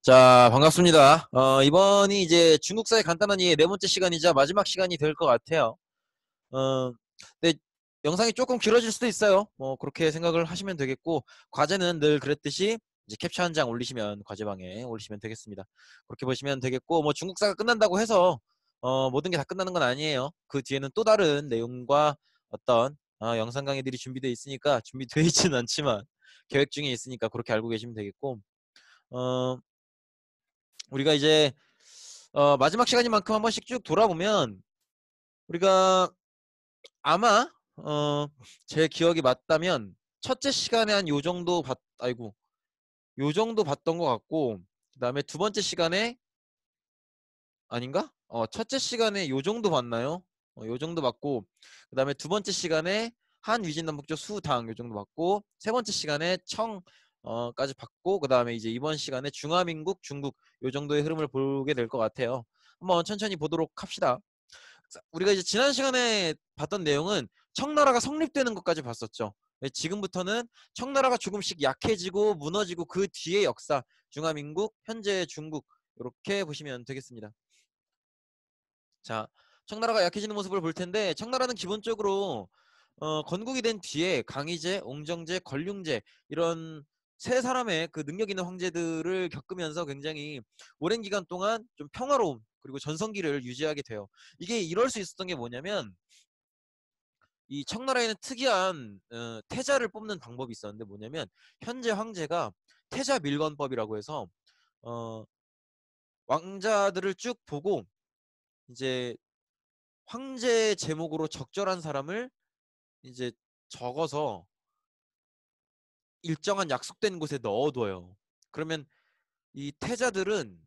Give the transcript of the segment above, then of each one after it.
자, 반갑습니다. 이번이 이제 중국사의 간단한 이해 네 번째 시간이자 마지막 시간이 될 것 같아요. 어, 근데 영상이 조금 길어질 수도 있어요. 뭐, 그렇게 생각을 하시면 되겠고, 과제는 늘 그랬듯이 이제 캡처 한 장 올리시면, 과제방에 올리시면 되겠습니다. 그렇게 보시면 되겠고, 뭐, 중국사가 끝난다고 해서, 모든 게 다 끝나는 건 아니에요. 그 뒤에는 또 다른 내용과 어떤, 영상 강의들이 준비되어 있으니까, 준비되어 있지는 않지만, 계획 중에 있으니까 그렇게 알고 계시면 되겠고, 어, 우리가 이제 마지막 시간인 만큼 한 번씩 쭉 돌아보면 우리가 아마 제 기억이 맞다면 첫째 시간에 한 요 정도 요 정도 봤던 것 같고, 그다음에 두 번째 시간에 아닌가? 첫째 시간에 요 정도 봤나요? 요 정도 봤고, 그다음에 두 번째 시간에 한 위진남북조 수당 요 정도 봤고, 세 번째 시간에 청 까지 봤고, 그다음에 이제 이번 시간에 중화민국 중국 요 정도의 흐름을 보게 될 것 같아요. 한번 천천히 보도록 합시다. 우리가 이제 지난 시간에 봤던 내용은 청나라가 성립되는 것까지 봤었죠. 지금부터는 청나라가 조금씩 약해지고 무너지고 그 뒤의 역사, 중화민국, 현재 중국 이렇게 보시면 되겠습니다. 자, 청나라가 약해지는 모습을 볼 텐데 청나라는 기본적으로 건국이 된 뒤에 강희제, 옹정제, 걸륭제 이런 세 사람의 그 능력 있는 황제들을 겪으면서 굉장히 오랜 기간 동안 좀 평화로움 그리고 전성기를 유지하게 돼요. 이게 이럴 수 있었던 게 뭐냐면 이 청나라에는 특이한 태자를 뽑는 방법이 있었는데 뭐냐면 현재 황제가 태자 밀건법이라고 해서 어, 왕자들을 쭉 보고 이제 황제 제목으로 적절한 사람을 이제 적어서 일정한 약속된 곳에 넣어둬요. 그러면 이 태자들은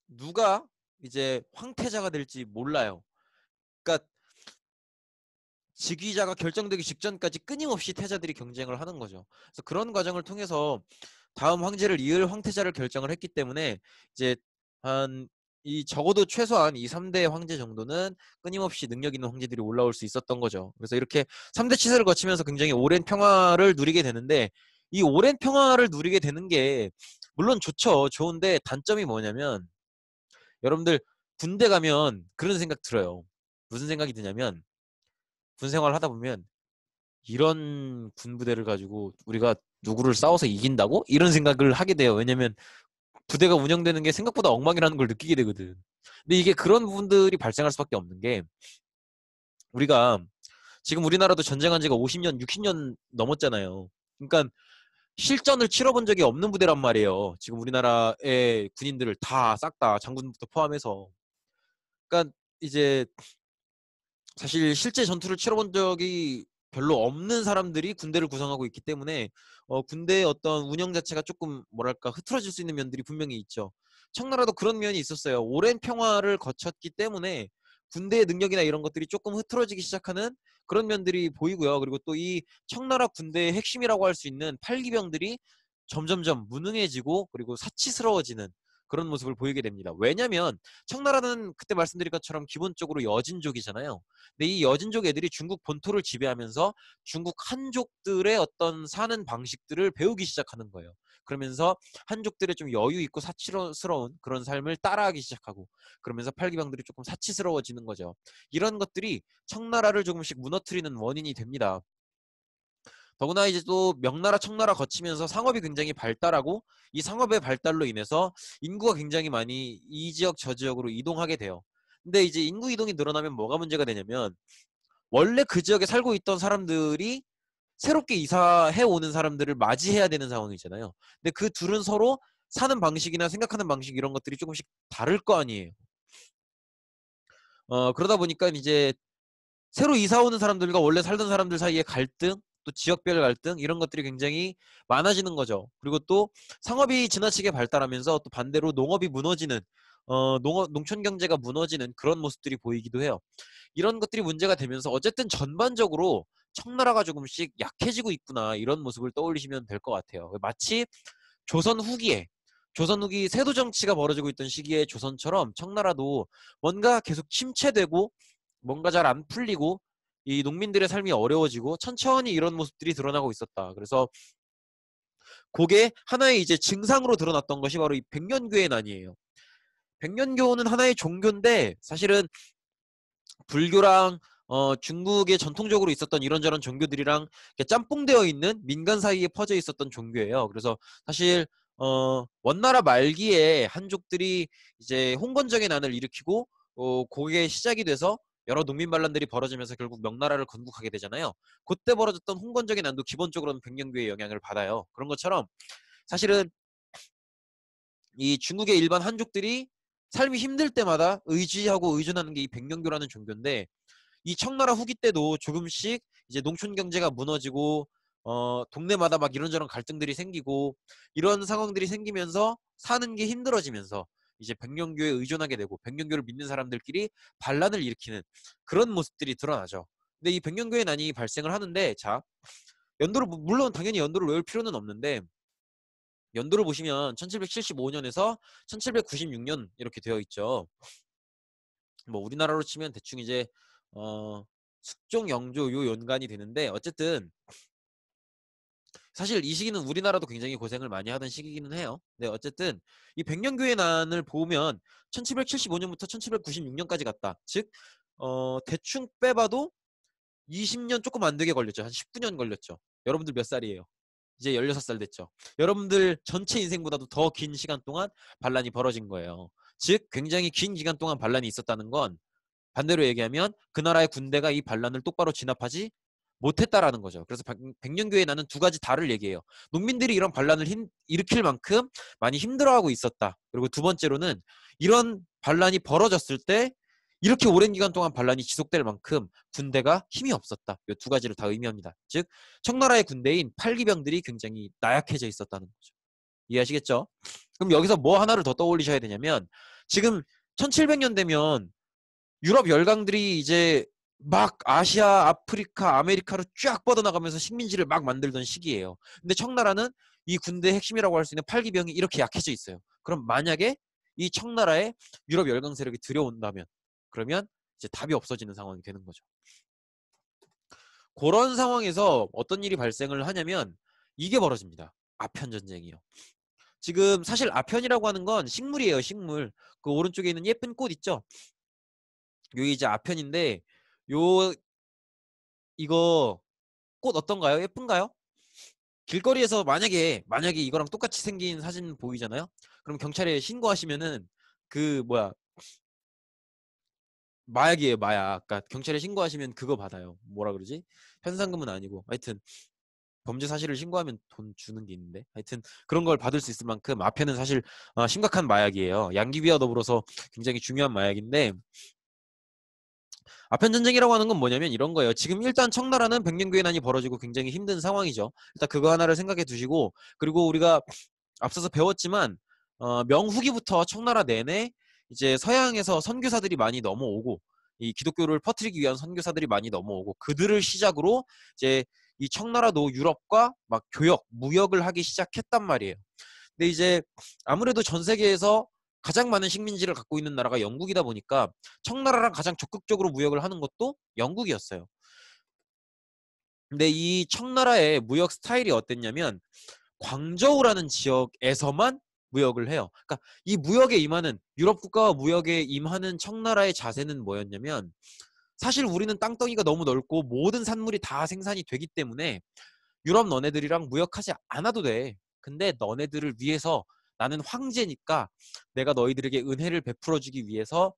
누가 이제 황태자가 될지 몰라요. 그러니까 즉위자가 결정되기 직전까지 끊임없이 태자들이 경쟁을 하는 거죠. 그래서 그런 과정을 통해서 다음 황제를 이을 황태자를 결정을 했기 때문에 이제 한 이 적어도 최소한 이 3대 황제 정도는 끊임없이 능력 있는 황제들이 올라올 수 있었던 거죠. 그래서 이렇게 3대 치세를 거치면서 굉장히 오랜 평화를 누리게 되는데 이 오랜 평화를 누리게 되는 게 물론 좋죠. 좋은데 단점이 뭐냐면 여러분들 군대 가면 그런 생각 들어요. 무슨 생각이 드냐면 군 생활을 하다 보면 이런 군부대를 가지고 우리가 누구를 싸워서 이긴다고? 이런 생각을 하게 돼요. 왜냐면 부대가 운영되는 게 생각보다 엉망이라는 걸 느끼게 되거든. 근데 이게 그런 부분들이 발생할 수밖에 없는 게 우리가 지금 우리나라도 전쟁한 지가 50년, 60년 넘었잖아요. 그러니까 실전을 치러본 적이 없는 부대란 말이에요. 지금 우리나라의 군인들을 다 싹 다 장군부터 포함해서. 그러니까 이제 사실 실제 전투를 치러본 적이 별로 없는 사람들이 군대를 구성하고 있기 때문에 군대의 어떤 운영 자체가 조금 뭐랄까 흐트러질 수 있는 면들이 분명히 있죠. 청나라도 그런 면이 있었어요. 오랜 평화를 거쳤기 때문에 군대의 능력이나 이런 것들이 조금 흐트러지기 시작하는 그런 면들이 보이고요. 그리고 또 이 청나라 군대의 핵심이라고 할 수 있는 팔기병들이 점점점 무능해지고 그리고 사치스러워지는 그런 모습을 보이게 됩니다. 왜냐면 청나라는 그때 말씀드린 것처럼 기본적으로 여진족이잖아요. 근데 이 여진족 애들이 중국 본토를 지배하면서 중국 한족들의 어떤 사는 방식들을 배우기 시작하는 거예요. 그러면서 한족들의 좀 여유 있고 사치스러운 그런 삶을 따라하기 시작하고 그러면서 팔기병들이 조금 사치스러워지는 거죠. 이런 것들이 청나라를 조금씩 무너뜨리는 원인이 됩니다. 더구나 이제 또 명나라, 청나라 거치면서 상업이 굉장히 발달하고 이 상업의 발달로 인해서 인구가 굉장히 많이 이 지역 저 지역으로 이동하게 돼요. 근데 이제 인구 이동이 늘어나면 뭐가 문제가 되냐면 원래 그 지역에 살고 있던 사람들이 새롭게 이사해 오는 사람들을 맞이해야 되는 상황이잖아요. 근데 그 둘은 서로 사는 방식이나 생각하는 방식 이런 것들이 조금씩 다를 거 아니에요. 그러다 보니까 이제 새로 이사 오는 사람들과 원래 살던 사람들 사이의 갈등, 또 지역별 갈등 이런 것들이 굉장히 많아지는 거죠. 그리고 또 상업이 지나치게 발달하면서 또 반대로 농업이 무너지는 농촌 경제가 무너지는 그런 모습들이 보이기도 해요. 이런 것들이 문제가 되면서 어쨌든 전반적으로 청나라가 조금씩 약해지고 있구나 이런 모습을 떠올리시면 될 것 같아요. 마치 조선 후기에 조선 후기 세도 정치가 벌어지고 있던 시기에 조선처럼 청나라도 뭔가 계속 침체되고 뭔가 잘 안 풀리고 이 농민들의 삶이 어려워지고 천천히 이런 모습들이 드러나고 있었다. 그래서 그게 하나의 이제 증상으로 드러났던 것이 바로 이 백년교의 난이에요. 백년교는 하나의 종교인데 사실은 불교랑 중국에 전통적으로 있었던 이런저런 종교들이랑 이렇게 짬뽕되어 있는 민간 사이에 퍼져 있었던 종교예요. 그래서 사실 원나라 말기에 한족들이 이제 홍건적의 난을 일으키고 그게 시작이 돼서 여러 농민 반란들이 벌어지면서 결국 명나라를 건국하게 되잖아요. 그때 벌어졌던 홍건적의 난도 기본적으로는 백년교의 영향을 받아요. 그런 것처럼 사실은 이 중국의 일반 한족들이 삶이 힘들 때마다 의지하고 의존하는 게 이 백년교라는 종교인데, 이 청나라 후기 때도 조금씩 이제 농촌 경제가 무너지고 동네마다 막 이런저런 갈등들이 생기고 이런 상황들이 생기면서 사는 게 힘들어지면서 이제 백년교에 의존하게 되고 백년교를 믿는 사람들끼리 반란을 일으키는 그런 모습들이 드러나죠. 근데 이 백년교의 난이 발생을 하는데, 자, 연도를 물론 당연히 연도를 외울 필요는 없는데 연도를 보시면 1775년에서 1796년 이렇게 되어 있죠. 뭐 우리나라로 치면 대충 이제 숙종 영조 요 연간이 되는데, 어쨌든 사실 이 시기는 우리나라도 굉장히 고생을 많이 하던 시기기는 해요. 네, 어쨌든 이 백년교의 난을 보면 1775년부터 1796년까지 갔다. 즉 대충 빼봐도 20년 조금 안 되게 걸렸죠. 한 19년 걸렸죠. 여러분들 몇 살이에요? 이제 16살 됐죠. 여러분들 전체 인생보다도 더 긴 시간 동안 반란이 벌어진 거예요. 즉 굉장히 긴 기간 동안 반란이 있었다는 건, 반대로 얘기하면 그 나라의 군대가 이 반란을 똑바로 진압하지 못했다라는 거죠. 그래서 백년교에 나는 두 가지 다를 얘기해요. 농민들이 이런 반란을 일으킬 만큼 많이 힘들어하고 있었다. 그리고 두 번째로는 이런 반란이 벌어졌을 때 이렇게 오랜 기간 동안 반란이 지속될 만큼 군대가 힘이 없었다. 이 두 가지를 다 의미합니다. 즉 청나라의 군대인 팔기병들이 굉장히 나약해져 있었다는 거죠. 이해하시겠죠? 그럼 여기서 뭐 하나를 더 떠올리셔야 되냐면, 지금 1700년 되면 유럽 열강들이 이제 막 아시아, 아프리카, 아메리카로 쫙 뻗어나가면서 식민지를 막 만들던 시기예요. 근데 청나라는 이 군대의 핵심이라고 할 수 있는 팔기병이 이렇게 약해져 있어요. 그럼 만약에 이 청나라에 유럽 열강 세력이 들여온다면, 그러면 이제 답이 없어지는 상황이 되는 거죠. 그런 상황에서 어떤 일이 발생을 하냐면 이게 벌어집니다. 아편 전쟁이요. 지금 사실 아편이라고 하는 건 식물이에요, 식물. 그 오른쪽에 있는 예쁜 꽃 있죠? 요 이제 아편인데, 요 이거 꽃 어떤가요? 예쁜가요? 길거리에서 만약에 이거랑 똑같이 생긴 사진 보이잖아요? 그럼 경찰에 신고하시면은 그 뭐야, 마약이에요, 마약. 그러니까 경찰에 신고하시면 그거 받아요. 뭐라 그러지? 현상금은 아니고 하여튼 범죄 사실을 신고하면 돈 주는 게 있는데, 하여튼 그런 걸 받을 수 있을 만큼 아편은 사실 심각한 마약이에요. 양귀비와 더불어서 굉장히 중요한 마약인데, 아편 전쟁이라고 하는 건 뭐냐면 이런 거예요. 지금 일단 청나라는 백년교의 난이 벌어지고 굉장히 힘든 상황이죠. 일단 그거 하나를 생각해 두시고, 그리고 우리가 앞서서 배웠지만 명후기부터 청나라 내내 이제 서양에서 선교사들이 많이 넘어오고 이 기독교를 퍼뜨리기 위한 선교사들이 많이 넘어오고 그들을 시작으로 이제 이 청나라도 유럽과 막 교역, 무역을 하기 시작했단 말이에요. 근데 이제 아무래도 전 세계에서 가장 많은 식민지를 갖고 있는 나라가 영국이다 보니까 청나라랑 가장 적극적으로 무역을 하는 것도 영국이었어요. 근데 이 청나라의 무역 스타일이 어땠냐면 광저우라는 지역에서만 무역을 해요. 그러니까 이 무역에 임하는, 유럽 국가와 무역에 임하는 청나라의 자세는 뭐였냐면, 사실 우리는 땅덩이가 너무 넓고 모든 산물이 다 생산이 되기 때문에 유럽 너네들이랑 무역하지 않아도 돼. 근데 너네들을 위해서, 나는 황제니까 내가 너희들에게 은혜를 베풀어주기 위해서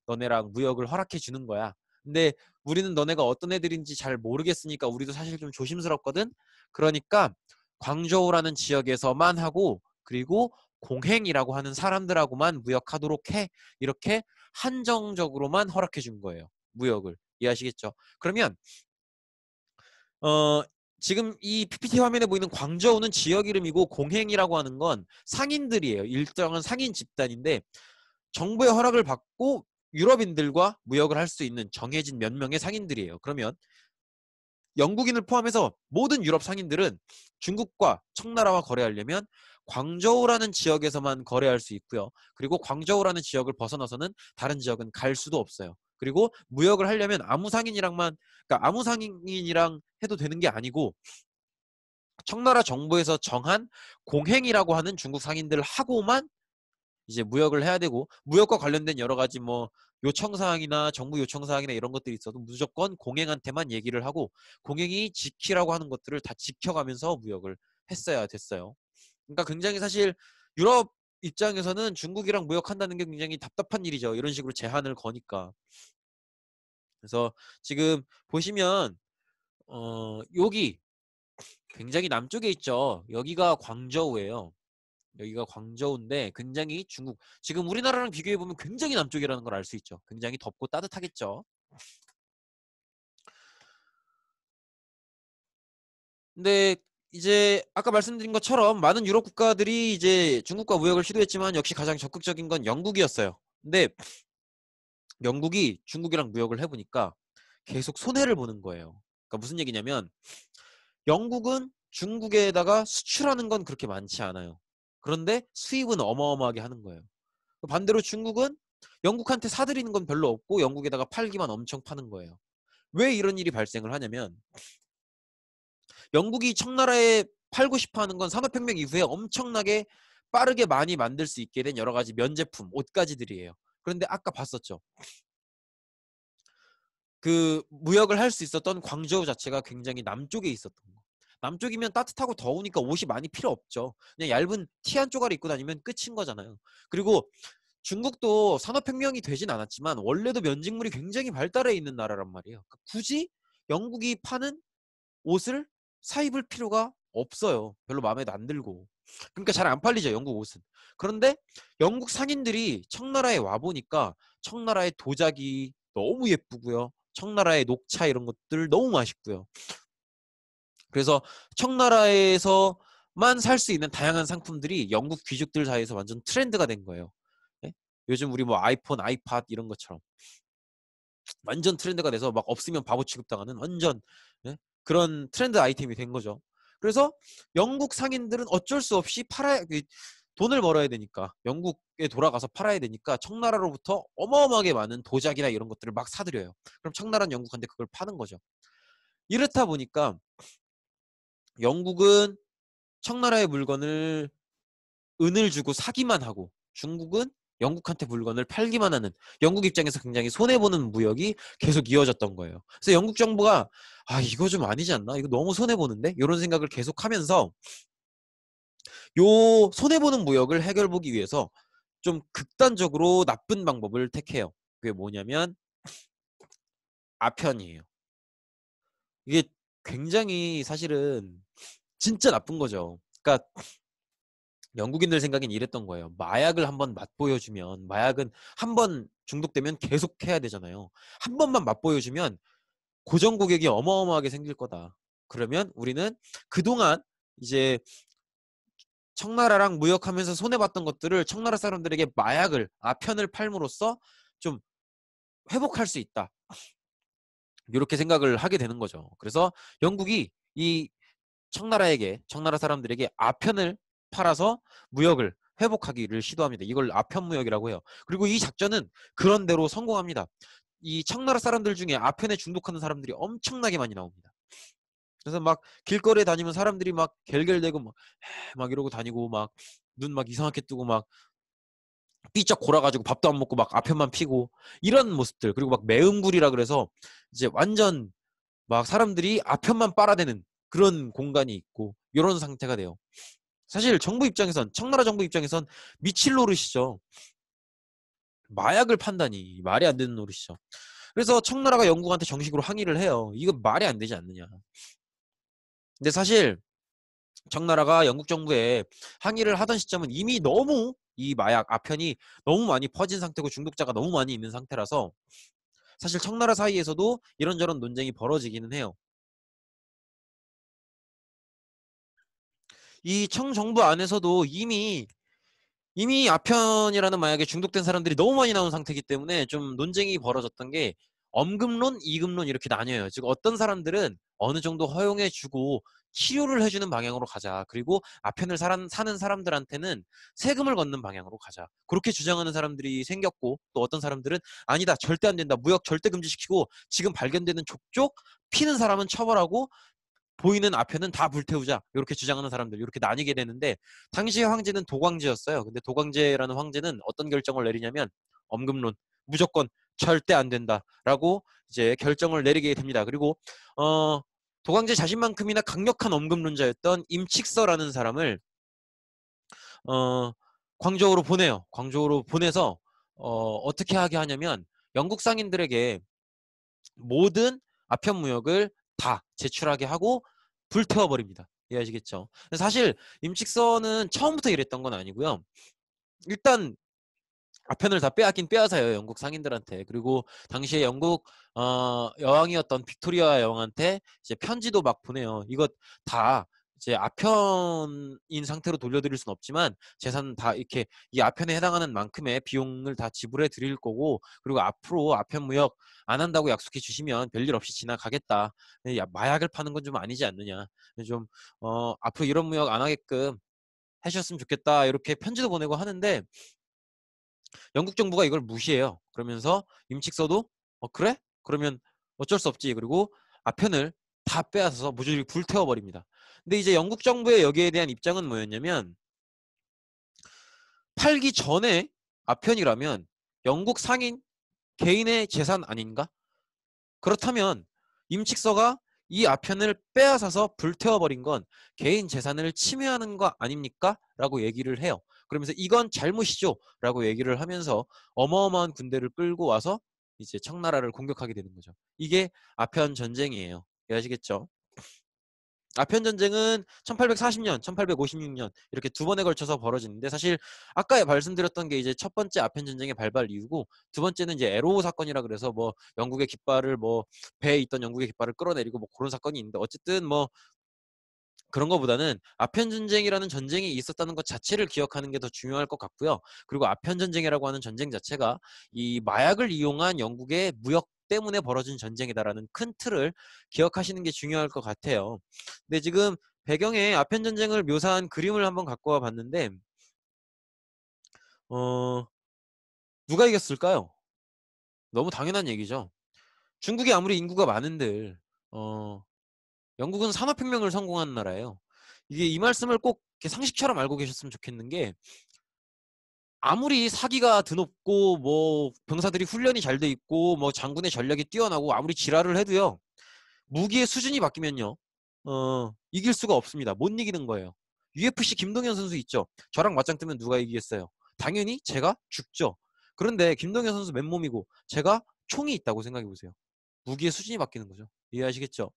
너네랑 무역을 허락해 주는 거야. 근데 우리는 너네가 어떤 애들인지 잘 모르겠으니까 우리도 사실 좀 조심스럽거든. 그러니까 광저우라는 지역에서만 하고, 그리고 공행이라고 하는 사람들하고만 무역하도록 해. 이렇게 한정적으로만 허락해 준 거예요, 무역을. 이해하시겠죠? 그러면 어 지금 이 PPT 화면에 보이는 광저우는 지역 이름이고, 공행이라고 하는 건 상인들이에요. 일정한 상인 집단인데 정부의 허락을 받고 유럽인들과 무역을 할 수 있는 정해진 몇 명의 상인들이에요. 그러면 영국인을 포함해서 모든 유럽 상인들은 중국과 청나라와 거래하려면 광저우라는 지역에서만 거래할 수 있고요. 그리고 광저우라는 지역을 벗어나서는 다른 지역은 갈 수도 없어요. 그리고 무역을 하려면 아무 상인이랑 해도 되는 게 아니고, 청나라 정부에서 정한 공행이라고 하는 중국 상인들 하고만 이제 무역을 해야 되고, 무역과 관련된 여러 가지 뭐 요청사항이나 정부 요청사항이나 이런 것들이 있어도 무조건 공행한테만 얘기를 하고, 공행이 지키라고 하는 것들을 다 지켜가면서 무역을 했어야 됐어요. 그러니까 굉장히 사실 유럽 입장에서는 중국이랑 무역한다는 게 굉장히 답답한 일이죠. 이런 식으로 제한을 거니까. 그래서 지금 보시면 여기 굉장히 남쪽에 있죠. 여기가 광저우예요. 여기가 광저우인데 굉장히 중국, 지금 우리나라랑 비교해 보면 굉장히 남쪽이라는 걸 알 수 있죠. 굉장히 덥고 따뜻하겠죠. 근데 이제 아까 말씀드린 것처럼 많은 유럽 국가들이 이제 중국과 무역을 시도했지만 역시 가장 적극적인 건 영국이었어요. 근데 영국이 중국이랑 무역을 해보니까 계속 손해를 보는 거예요. 그러니까 무슨 얘기냐면, 영국은 중국에다가 수출하는 건 그렇게 많지 않아요. 그런데 수입은 어마어마하게 하는 거예요. 반대로 중국은 영국한테 사들이는 건 별로 없고 영국에다가 팔기만 엄청 파는 거예요. 왜 이런 일이 발생을 하냐면, 영국이 청나라에 팔고 싶어 하는 건 산업혁명 이후에 엄청나게 빠르게 많이 만들 수 있게 된 여러 가지 면제품, 옷가지들이에요. 그런데 아까 봤었죠. 그 무역을 할 수 있었던 광저우 자체가 굉장히 남쪽에 있었던 거. 남쪽이면 따뜻하고 더우니까 옷이 많이 필요 없죠. 그냥 얇은 티 한 쪼가리 입고 다니면 끝인 거잖아요. 그리고 중국도 산업혁명이 되진 않았지만 원래도 면직물이 굉장히 발달해 있는 나라란 말이에요. 그러니까 굳이 영국이 파는 옷을 사 입을 필요가 없어요. 별로 마음에도 안 들고. 그러니까 잘 안 팔리죠, 영국 옷은. 그런데 영국 상인들이 청나라에 와 보니까 청나라의 도자기 너무 예쁘고요. 청나라의 녹차 이런 것들 너무 맛있고요. 그래서 청나라에서만 살 수 있는 다양한 상품들이 영국 귀족들 사이에서 완전 트렌드가 된 거예요. 예? 요즘 우리 뭐 아이폰, 아이팟 이런 것처럼 완전 트렌드가 돼서 막 없으면 바보 취급당하는 완전, 예? 그런 트렌드 아이템이 된 거죠. 그래서 영국 상인들은 어쩔 수 없이 돈을 벌어야 되니까, 영국에 돌아가서 팔아야 되니까 청나라로부터 어마어마하게 많은 도자기나 이런 것들을 막 사들여요. 그럼 청나라는 영국한테 그걸 파는 거죠. 이렇다 보니까 영국은 청나라의 물건을 은을 주고 사기만 하고, 중국은 영국한테 물건을 팔기만 하는, 영국 입장에서 굉장히 손해보는 무역이 계속 이어졌던 거예요. 그래서 영국 정부가 이거 좀 아니지 않나? 이거 너무 손해보는데? 이런 생각을 계속하면서 요 손해보는 무역을 해결보기 위해서 좀 극단적으로 나쁜 방법을 택해요. 그게 뭐냐면 아편이에요. 이게 굉장히 사실은 진짜 나쁜 거죠. 그러니까 영국인들 생각엔 이랬던 거예요. 마약을 한번 맛보여주면, 마약은 한번 중독되면 계속 해야 되잖아요. 한 번만 맛보여주면 고정 고객이 어마어마하게 생길 거다. 그러면 우리는 그동안 이제 청나라랑 무역하면서 손해봤던 것들을 청나라 사람들에게 마약을, 아편을 팔므로써 좀 회복할 수 있다. 이렇게 생각을 하게 되는 거죠. 그래서 영국이 이 청나라 사람들에게 아편을 팔아서 무역을 회복하기를 시도합니다. 이걸 아편 무역이라고 해요. 그리고 이 작전은 그런대로 성공합니다. 이 청나라 사람들 중에 아편에 중독하는 사람들이 엄청나게 많이 나옵니다. 그래서 막 길거리에 다니면 사람들이 막 겔겔대고 막 이러고 다니고, 막 눈 막 이상하게 뜨고 막 삐쩍 골아가지고 밥도 안 먹고 막 아편만 피고 이런 모습들. 그리고 막 매음굴이라 그래서 이제 완전 막 사람들이 아편만 빨아대는 그런 공간이 있고, 이런 상태가 돼요. 사실 정부 입장에선, 청나라 정부 입장에선 미칠 노릇이죠. 마약을 판다니 말이 안 되는 노릇이죠. 그래서 청나라가 영국한테 정식으로 항의를 해요. 이거 말이 안 되지 않느냐. 근데 사실 청나라가 영국 정부에 항의를 하던 시점은 이미 너무 이 마약 아편이 너무 많이 퍼진 상태고 중독자가 너무 많이 있는 상태라서 사실 청나라 사이에서도 이런저런 논쟁이 벌어지기는 해요. 이 청정부 안에서도 이미 아편이라는 마약에 중독된 사람들이 너무 많이 나온 상태이기 때문에 좀 논쟁이 벌어졌던 게, 엄금론, 이금론 이렇게 나뉘어요. 즉 어떤 사람들은 어느 정도 허용해주고 치료를 해주는 방향으로 가자. 그리고 아편을 사는 사람들한테는 세금을 걷는 방향으로 가자. 그렇게 주장하는 사람들이 생겼고, 또 어떤 사람들은 아니다, 절대 안 된다, 무역 절대 금지시키고 지금 발견되는 족족 피는 사람은 처벌하고 보이는 아편은 다 불태우자 이렇게 주장하는 사람들 이렇게 나뉘게 되는데 당시의 황제는 도광제였어요. 근데 도광제라는 황제는 어떤 결정을 내리냐면 엄금론 무조건 절대 안 된다라고 이제 결정을 내리게 됩니다. 그리고 도광제 자신만큼이나 강력한 엄금론자였던 임칙서라는 사람을 광저우로 보내요. 광저우로 보내서 어떻게 하게 하냐면 영국 상인들에게 모든 아편 무역을 다 제출하게 하고 불태워 버립니다. 이해하시겠죠? 사실 임칙서는 처음부터 이랬던 건 아니고요. 일단 아편을 다 빼앗긴 빼앗아요. 영국 상인들한테. 그리고 당시에 영국 여왕이었던 빅토리아 여왕한테 이제 편지도 막 보내요. 이거 다 이제 아편인 상태로 돌려드릴 수는 없지만 재산 다 이렇게 이 아편에 해당하는 만큼의 비용을 다 지불해 드릴 거고 그리고 앞으로 아편 무역 안 한다고 약속해 주시면 별일 없이 지나가겠다. 마약을 파는 건 좀 아니지 않느냐. 좀 앞으로 이런 무역 안 하게끔 해주셨으면 좋겠다. 이렇게 편지도 보내고 하는데 영국 정부가 이걸 무시해요. 그러면서 임칙서도 그래? 그러면 어쩔 수 없지. 그리고 아편을 다 빼앗아서 무조건 불태워버립니다. 근데 이제 영국 정부의 여기에 대한 입장은 뭐였냐면 팔기 전에 아편이라면 영국 상인 개인의 재산 아닌가? 그렇다면 임칙서가 이 아편을 빼앗아서 불태워버린 건 개인 재산을 침해하는 거 아닙니까? 라고 얘기를 해요. 그러면서 이건 잘못이죠. 라고 얘기를 하면서 어마어마한 군대를 끌고 와서 이제 청나라를 공격하게 되는 거죠. 이게 아편 전쟁이에요. 이해하시겠죠? 아편 전쟁은 1840년, 1856년 이렇게 두 번에 걸쳐서 벌어지는데 사실 아까 말씀드렸던 게 이제 첫 번째 아편 전쟁의 발발 이유고 두 번째는 이제 에로우 사건이라 그래서 뭐 영국의 깃발을 뭐 배에 있던 영국의 깃발을 끌어내리고 뭐 그런 사건이 있는데 어쨌든 뭐 그런 것보다는 아편 전쟁이라는 전쟁이 있었다는 것 자체를 기억하는 게 더 중요할 것 같고요. 그리고 아편 전쟁이라고 하는 전쟁 자체가 이 마약을 이용한 영국의 무역 때문에 벌어진 전쟁이다라는 큰 틀을 기억하시는 게 중요할 것 같아요. 근데 지금 배경에 아편 전쟁을 묘사한 그림을 한번 갖고 와 봤는데 어, 누가 이겼을까요? 너무 당연한 얘기죠. 중국이 아무리 인구가 많은들 어, 영국은 산업혁명을 성공한 나라예요. 이게 이 말씀을 꼭 상식처럼 알고 계셨으면 좋겠는 게 아무리 사기가 드높고 뭐 병사들이 훈련이 잘 돼 있고 뭐 장군의 전략이 뛰어나고 아무리 지랄을 해도요. 무기의 수준이 바뀌면요. 이길 수가 없습니다. 못 이기는 거예요. UFC 김동현 선수 있죠. 저랑 맞짱 뜨면 누가 이기겠어요? 당연히 제가 죽죠. 그런데 김동현 선수 맨몸이고 제가 총이 있다고 생각해 보세요. 무기의 수준이 바뀌는 거죠. 이해하시겠죠?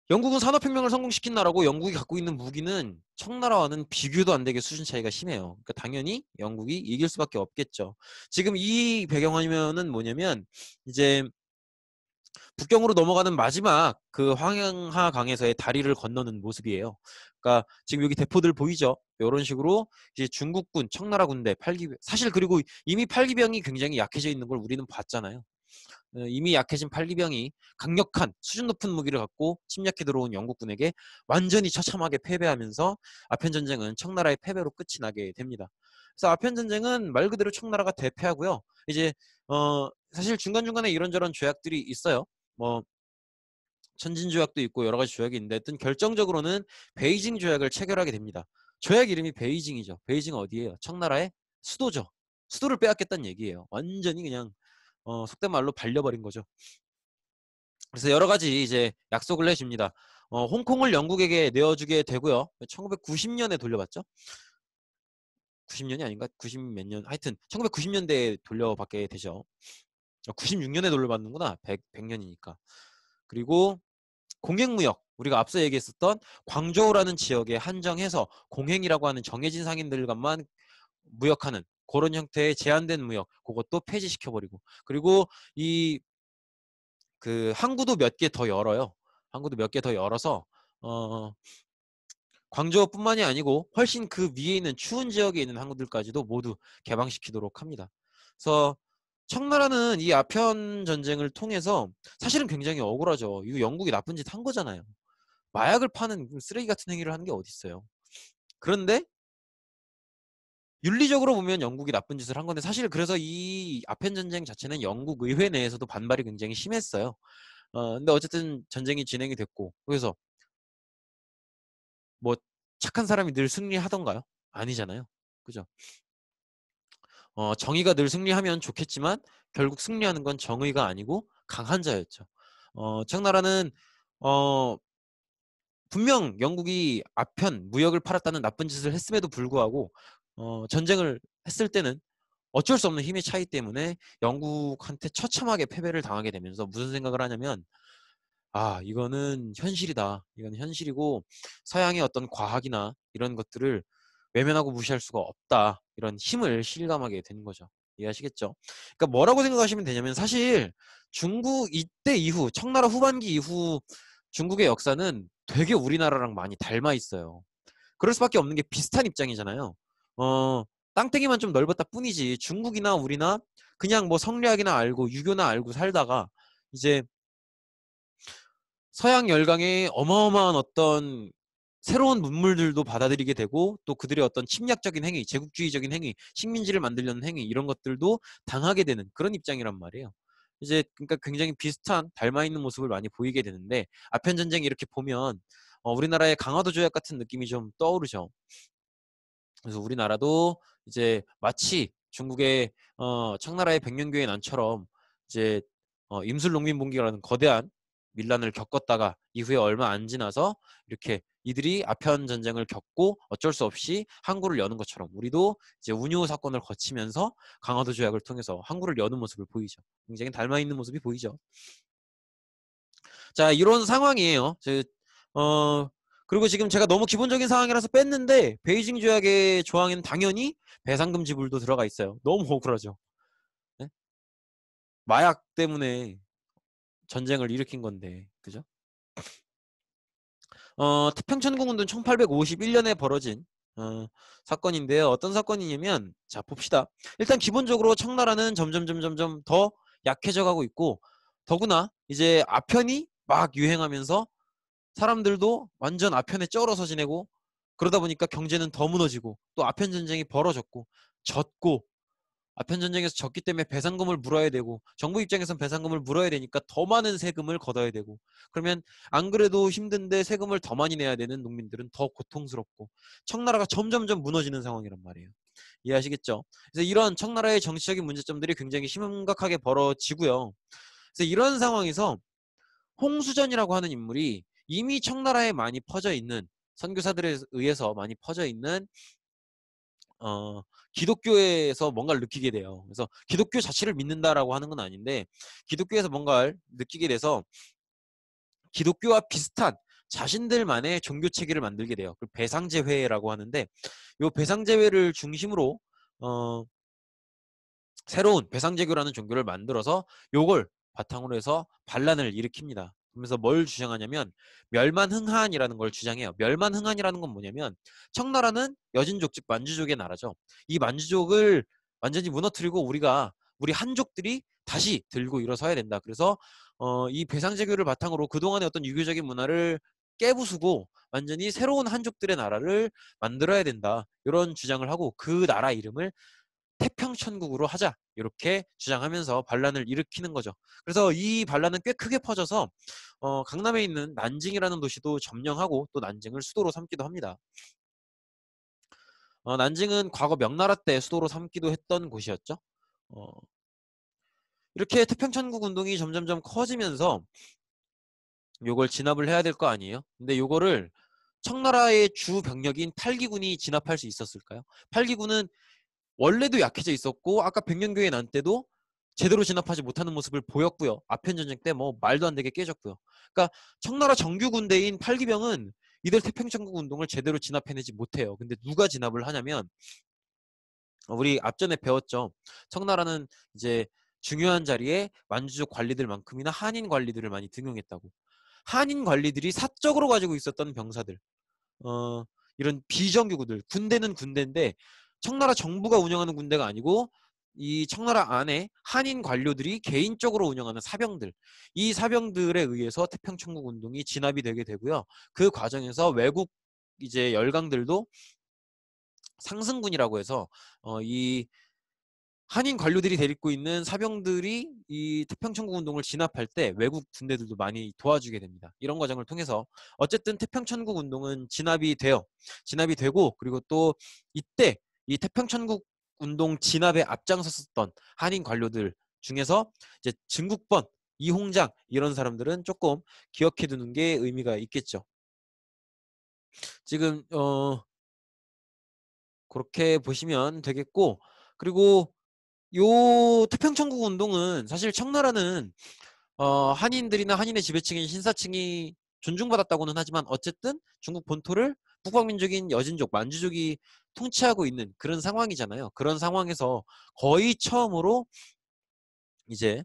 영국은 산업혁명을 성공시킨 나라고 영국이 갖고 있는 무기는 청나라와는 비교도 안 되게 수준 차이가 심해요. 그러니까 당연히 영국이 이길 수밖에 없겠죠. 지금 이 배경화면은 뭐냐면 이제 북경으로 넘어가는 마지막 그 황양하 강에서의 다리를 건너는 모습이에요. 그러니까 지금 여기 대포들 보이죠? 이런 식으로 이제 중국군, 청나라 군대, 팔기병 사실 그리고 이미 팔기병이 굉장히 약해져 있는 걸 우리는 봤잖아요. 이미 약해진 팔기병이 강력한 수준 높은 무기를 갖고 침략해 들어온 영국군에게 완전히 처참하게 패배하면서 아편 전쟁은 청나라의 패배로 끝이 나게 됩니다. 그래서 아편 전쟁은 말 그대로 청나라가 대패하고요. 이제 사실 중간중간에 이런저런 조약들이 있어요. 뭐 천진 조약도 있고 여러 가지 조약이 있는데 하여튼 결정적으로는 베이징 조약을 체결하게 됩니다. 조약 이름이 베이징이죠. 베이징 어디예요? 청나라의 수도죠. 수도를 빼앗겠다는 얘기예요. 완전히 그냥 속된 말로 발려버린 거죠. 그래서 여러 가지 이제 약속을 해줍니다. 홍콩을 영국에게 내어주게 되고요. 1990년에 돌려받죠. 90년이 아닌가? 90 몇 년. 하여튼 1990년대에 돌려받게 되죠. 96년에 돌려받는구나. 100년이니까. 그리고 공행무역. 우리가 앞서 얘기했었던 광저우라는 지역에 한정해서 공행이라고 하는 정해진 상인들과만 무역하는 그런 형태의 제한된 무역. 그것도 폐지시켜버리고. 그리고 이 그 항구도 몇 개 더 열어요. 항구도 몇 개 더 열어서 어, 광저우뿐만이 아니고 훨씬 그 위에 있는 추운 지역에 있는 항구들까지도 모두 개방시키도록 합니다. 그래서 청나라는 이 아편 전쟁을 통해서 사실은 굉장히 억울하죠. 이거 영국이 나쁜 짓 한 거잖아요. 마약을 파는 쓰레기 같은 행위를 하는 게 어디 있어요. 그런데 윤리적으로 보면 영국이 나쁜 짓을 한 건데 사실 그래서 이 아편 전쟁 자체는 영국 의회 내에서도 반발이 굉장히 심했어요. 근데 어쨌든 전쟁이 진행이 됐고 그래서 뭐 착한 사람이 늘 승리하던가요? 아니잖아요. 그죠? 정의가 늘 승리하면 좋겠지만 결국 승리하는 건 정의가 아니고 강한 자였죠. 청나라는 어, 분명 영국이 아편 무역을 팔았다는 나쁜 짓을 했음에도 불구하고 전쟁을 했을 때는 어쩔 수 없는 힘의 차이 때문에 영국한테 처참하게 패배를 당하게 되면서 무슨 생각을 하냐면 이거는 현실이다. 이건 현실이고 서양의 어떤 과학이나 이런 것들을 외면하고 무시할 수가 없다. 이런 힘을 실감하게 되는 거죠. 이해하시겠죠? 그러니까 뭐라고 생각하시면 되냐면 사실 중국 이때 이후 청나라 후반기 이후 중국의 역사는 되게 우리나라랑 많이 닮아 있어요. 그럴 수밖에 없는 게 비슷한 입장이잖아요. 어, 땅덩이만 좀 넓었다 뿐이지 중국이나 우리나 그냥 뭐 성리학이나 알고 유교나 알고 살다가 이제 서양 열강의 어마어마한 어떤 새로운 문물들도 받아들이게 되고 또 그들의 어떤 침략적인 행위, 제국주의적인 행위, 식민지를 만들려는 행위 이런 것들도 당하게 되는 그런 입장이란 말이에요. 이제 그러니까 굉장히 비슷한 닮아 있는 모습을 많이 보이게 되는데 아편 전쟁 이렇게 보면 우리나라의 강화도 조약 같은 느낌이 좀 떠오르죠. 그래서 우리나라도 이제 마치 중국의 청나라의 백년교의 난처럼 이제 임술농민봉기라는 거대한 밀란을 겪었다가 이후에 얼마 안 지나서 이렇게 이들이 아편 전쟁을 겪고 어쩔 수 없이 항구를 여는 것처럼 우리도 이제 운요 사건을 거치면서 강화도 조약을 통해서 항구를 여는 모습을 보이죠. 굉장히 닮아 있는 모습이 보이죠. 자, 이런 상황이에요. 어, 그리고 지금 제가 너무 기본적인 상황이라서 뺐는데 베이징 조약의 조항에는 당연히 배상금 지불도 들어가 있어요. 너무 억울하죠. 네? 마약 때문에 전쟁을 일으킨 건데, 그죠? 태평천국운동 1851년에 벌어진 사건인데요. 어떤 사건이냐면, 자 봅시다. 일단 기본적으로 청나라는 점점 더 약해져 가고 있고, 더구나 이제 아편이 막 유행하면서 사람들도 완전 아편에 쩔어서 지내고 그러다 보니까 경제는 더 무너지고 또 아편 전쟁이 벌어졌고 졌고 아편 전쟁에서 졌기 때문에 배상금을 물어야 되고 정부 입장에선 배상금을 물어야 되니까 더 많은 세금을 걷어야 되고 그러면 안 그래도 힘든데 세금을 더 많이 내야 되는 농민들은 더 고통스럽고 청나라가 점점점 무너지는 상황이란 말이에요. 이해하시겠죠? 그래서 이런 청나라의 정치적인 문제점들이 굉장히 심각하게 벌어지고요. 그래서 이런 상황에서 홍수전이라고 하는 인물이 이미 청나라에 많이 퍼져 있는 선교사들에 의해서 많이 퍼져 있는 기독교에서 뭔가를 느끼게 돼요. 그래서 기독교 자체를 믿는다라고 하는 건 아닌데 기독교에서 뭔가를 느끼게 돼서 기독교와 비슷한 자신들만의 종교 체계를 만들게 돼요. 그 배상제회라고 하는데 이 배상제회를 중심으로 어, 새로운 배상제교라는 종교를 만들어서 요걸 바탕으로 해서 반란을 일으킵니다. 그러면서 뭘 주장하냐면 멸만흥한이라는 걸 주장해요. 멸만흥한이라는 건 뭐냐면 청나라는 여진족 즉 만주족의 나라죠. 이 만주족을 완전히 무너뜨리고 우리 한족들이 다시 들고 일어서야 된다. 그래서 이 배상제교를 바탕으로 그동안의 어떤 유교적인 문화를 깨부수고 완전히 새로운 한족들의 나라를 만들어야 된다. 이런 주장을 하고 그 나라 이름을 태평천국으로 하자 이렇게 주장하면서 반란을 일으키는 거죠. 그래서 이 반란은 꽤 크게 퍼져서 강남에 있는 난징이라는 도시도 점령하고 또 난징을 수도로 삼기도 합니다. 난징은 과거 명나라 때 수도로 삼기도 했던 곳이었죠. 어, 이렇게 태평천국 운동이 점점점 커지면서 요걸 진압을 해야 될 거 아니에요. 근데 요거를 청나라의 주 병력인 팔기군이 진압할 수 있었을까요? 팔기군은 원래도 약해져 있었고 아까 백년교의 난 때도 제대로 진압하지 못하는 모습을 보였고요. 아편 전쟁 때 뭐 말도 안 되게 깨졌고요. 그러니까 청나라 정규 군대인 팔기병은 이들 태평천국 운동을 제대로 진압해내지 못해요. 근데 누가 진압을 하냐면 우리 앞전에 배웠죠. 청나라는 이제 중요한 자리에 만주족 관리들만큼이나 한인 관리들을 많이 등용했다고. 한인 관리들이 사적으로 가지고 있었던 병사들, 어, 이런 비정규군들, 군대는 군대인데 청나라 정부가 운영하는 군대가 아니고 이 청나라 안에 한인 관료들이 개인적으로 운영하는 사병들, 이 사병들에 의해서 태평천국 운동이 진압이 되게 되고요. 그 과정에서 외국 이제 열강들도 상승군이라고 해서 이 한인 관료들이 데리고 있는 사병들이 이 태평천국 운동을 진압할 때 외국 군대들도 많이 도와주게 됩니다. 이런 과정을 통해서 어쨌든 태평천국 운동은 진압이 되고, 그리고 또 이때 이 태평천국 운동 진압에 앞장섰었던 한인 관료들 중에서 이제 증국본, 이홍장 이런 사람들은 조금 기억해 두는 게 의미가 있겠죠. 지금 그렇게 보시면 되겠고, 그리고 요 태평천국 운동은 사실 청나라는 한인들이나 한인의 지배층인 신사층이 존중받았다고는 하지만 어쨌든 중국 본토를 북방민족인 여진족, 만주족이 통치하고 있는 그런 상황이잖아요. 그런 상황에서 거의 처음으로 이제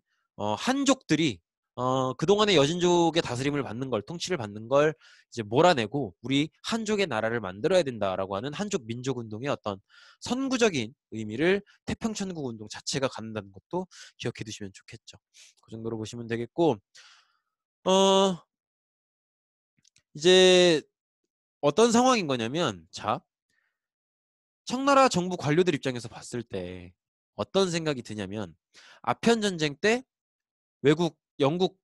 한족들이 그동안의 여진족의 다스림을 받는 걸, 통치를 받는 걸 이제 몰아내고 우리 한족의 나라를 만들어야 된다라고 하는 한족 민족 운동의 어떤 선구적인 의미를 태평천국 운동 자체가 갖는다는 것도 기억해 두시면 좋겠죠. 그 정도로 보시면 되겠고, 어 이제 어떤 상황인 거냐면, 자, 청나라 정부 관료들 입장에서 봤을 때 어떤 생각이 드냐면, 아편 전쟁 때 영국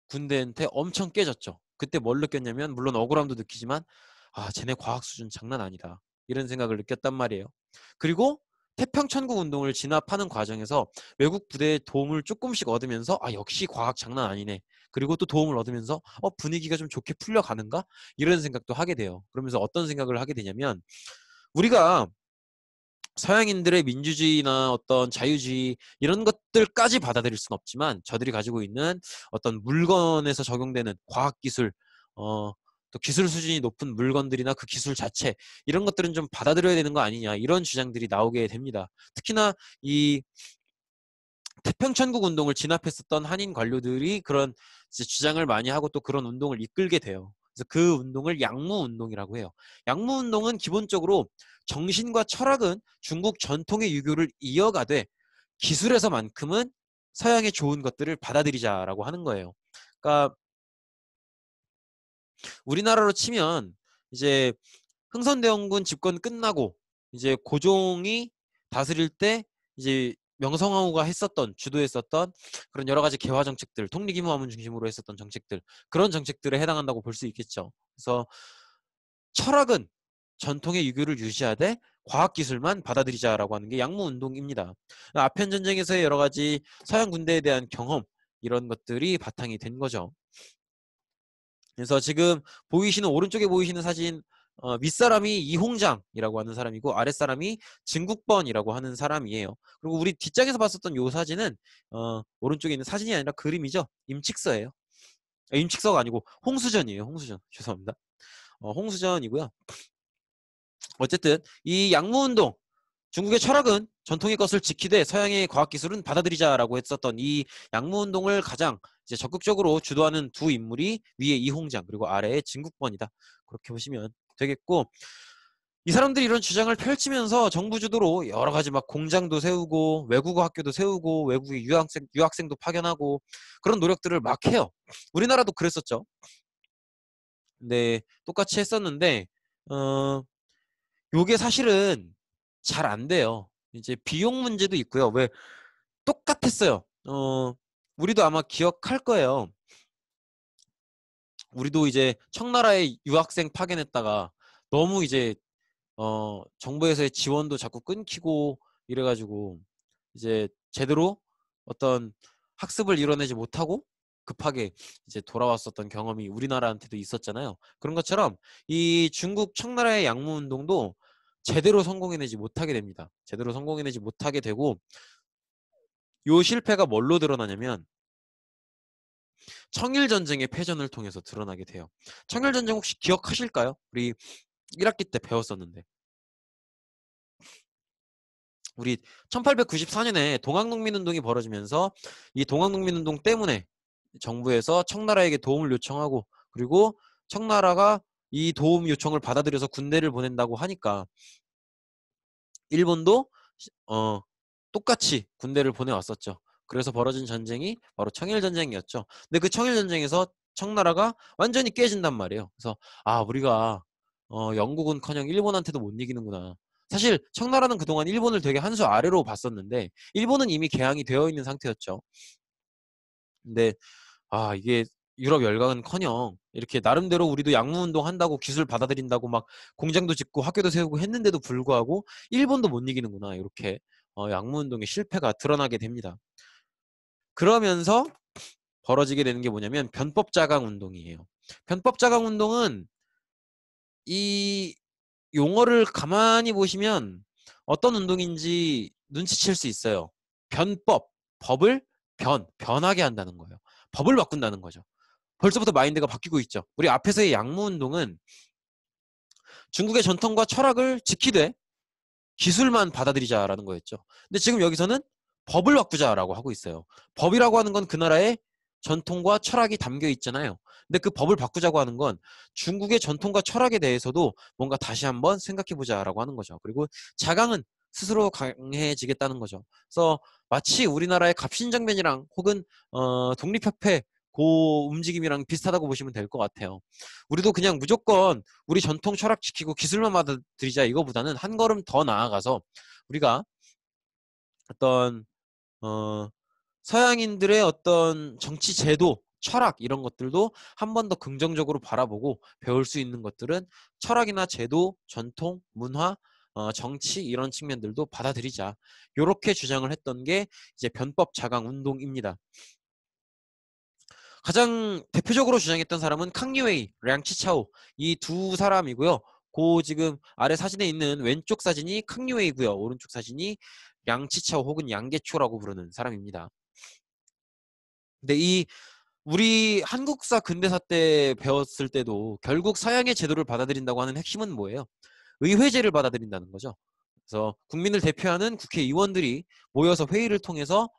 군대한테 엄청 깨졌죠. 그때 뭘 느꼈냐면, 물론 억울함도 느끼지만 쟤네 과학 수준 장난 아니다, 이런 생각을 느꼈단 말이에요. 그리고 태평천국 운동을 진압하는 과정에서 외국 부대의 도움을 조금씩 얻으면서 역시 과학 장난 아니네, 그리고 또 도움을 얻으면서 분위기가 좀 좋게 풀려가는가, 이런 생각도 하게 돼요. 그러면서 어떤 생각을 하게 되냐면, 우리가 서양인들의 민주주의나 어떤 자유주의 이런 것들까지 받아들일 수는 없지만 저들이 가지고 있는 어떤 물건에서 적용되는 과학기술, 또 기술 수준이 높은 물건들이나 그 기술 자체, 이런 것들은 좀 받아들여야 되는 거 아니냐, 이런 주장들이 나오게 됩니다. 특히나 이 태평천국 운동을 진압했었던 한인 관료들이 그런 이제 주장을 많이 하고 또 그런 운동을 이끌게 돼요. 그래서 그 운동을 양무 운동이라고 해요. 양무 운동은 기본적으로 정신과 철학은 중국 전통의 유교를 이어가되 기술에서만큼은 서양의 좋은 것들을 받아들이자라고 하는 거예요. 그러니까 우리나라로 치면 이제 흥선대원군 집권 끝나고 이제 고종이 다스릴 때 이제 명성황후가 주도했었던 그런 여러 가지 개화 정책들, 통리기무화문 중심으로 했었던 정책들, 그런 정책들에 해당한다고 볼 수 있겠죠. 그래서 철학은 전통의 유교를 유지하되 과학기술만 받아들이자라고 하는 게 양무운동입니다. 아편전쟁에서의 여러 가지 서양 군대에 대한 경험, 이런 것들이 바탕이 된 거죠. 그래서 지금 오른쪽에 보이시는 사진, 윗사람이 이홍장이라고 하는 사람이고 아랫사람이 증국번이라고 하는 사람이에요. 그리고 우리 뒷장에서 봤었던 이 사진은 오른쪽에 있는 사진이 아니라 그림이죠. 임칙서예요. 임칙서가 아니고 홍수전이에요. 홍수전. 죄송합니다. 홍수전이고요. 어쨌든 이 양무운동, 중국의 철학은 전통의 것을 지키되 서양의 과학기술은 받아들이자라고 했었던 이 양무운동을 가장 이제 적극적으로 주도하는 두 인물이 위에 이홍장, 그리고 아래에 진국번이다. 그렇게 보시면 되겠고, 이 사람들이 이런 주장을 펼치면서 정부 주도로 여러 가지 막 공장도 세우고 외국어 학교도 세우고 외국의 유학생도 파견하고 그런 노력들을 막 해요. 우리나라도 그랬었죠. 네, 똑같이 했었는데 요게 사실은 잘 안 돼요. 이제 비용 문제도 있고요. 왜 똑같았어요. 우리도 아마 기억할 거예요. 우리도 이제 청나라에 유학생 파견했다가 너무 이제 정부에서의 지원도 자꾸 끊기고 이래가지고 이제 제대로 어떤 학습을 이뤄내지 못하고 급하게 이제 돌아왔었던 경험이 우리나라한테도 있었잖아요. 그런 것처럼 이 중국 청나라의 양무운동도 제대로 성공해내지 못하게 됩니다. 제대로 성공해내지 못하게 되고, 요 실패가 뭘로 드러나냐면 청일전쟁의 패전을 통해서 드러나게 돼요. 청일전쟁 혹시 기억하실까요? 우리 1학기 때 배웠었는데, 우리 1894년에 동학농민운동이 벌어지면서 이 동학농민운동 때문에 정부에서 청나라에게 도움을 요청하고, 그리고 청나라가 이 도움 요청을 받아들여서 군대를 보낸다고 하니까 일본도 똑같이 군대를 보내왔었죠. 그래서 벌어진 전쟁이 바로 청일전쟁이었죠. 근데 그 청일전쟁에서 청나라가 완전히 깨진단 말이에요. 그래서 우리가 영국은커녕 일본한테도 못 이기는구나. 사실 청나라는 그동안 일본을 되게 한 수 아래로 봤었는데 일본은 이미 개항이 되어 있는 상태였죠. 근데 이게 유럽 열강은커녕 이렇게 나름대로 우리도 양무운동 한다고 기술 받아들인다고 막 공장도 짓고 학교도 세우고 했는데도 불구하고 일본도 못 이기는구나, 이렇게 양무운동의 실패가 드러나게 됩니다. 그러면서 벌어지게 되는 게 뭐냐면 변법자강 운동이에요. 변법자강 운동은 이 용어를 가만히 보시면 어떤 운동인지 눈치챌 수 있어요. 변법, 법을 변하게 한다는 거예요. 법을 바꾼다는 거죠. 벌써부터 마인드가 바뀌고 있죠. 우리 앞에서의 양무운동은 중국의 전통과 철학을 지키되 기술만 받아들이자라는 거였죠. 근데 지금 여기서는 법을 바꾸자라고 하고 있어요. 법이라고 하는 건 그 나라의 전통과 철학이 담겨 있잖아요. 근데 그 법을 바꾸자고 하는 건 중국의 전통과 철학에 대해서도 뭔가 다시 한번 생각해보자라고 하는 거죠. 그리고 자강은 스스로 강해지겠다는 거죠. 그래서 마치 우리나라의 갑신정변이랑 혹은 독립협회 그 움직임이랑 비슷하다고 보시면 될 것 같아요. 우리도 그냥 무조건 우리 전통 철학 지키고 기술만 받아들이자 이거보다는 한 걸음 더 나아가서 우리가 어떤 서양인들의 어떤 정치 제도, 철학 이런 것들도 한 번 더 긍정적으로 바라보고 배울 수 있는 것들은 철학이나 제도, 전통, 문화, 정치 이런 측면들도 받아들이자. 이렇게 주장을 했던 게 이제 변법 자강 운동입니다. 가장 대표적으로 주장했던 사람은 캉리웨이, 량치차오 이 두 사람이고요. 그 지금 아래 사진에 있는 왼쪽 사진이 캉리웨이고요. 오른쪽 사진이 량치차오 혹은 양계초라고 부르는 사람입니다. 근데 이 우리 한국사 근대사 때 배웠을 때도 결국 서양의 제도를 받아들인다고 하는 핵심은 뭐예요? 의회제를 받아들인다는 거죠. 그래서 국민을 대표하는 국회의원들이 모여서 회의를 통해서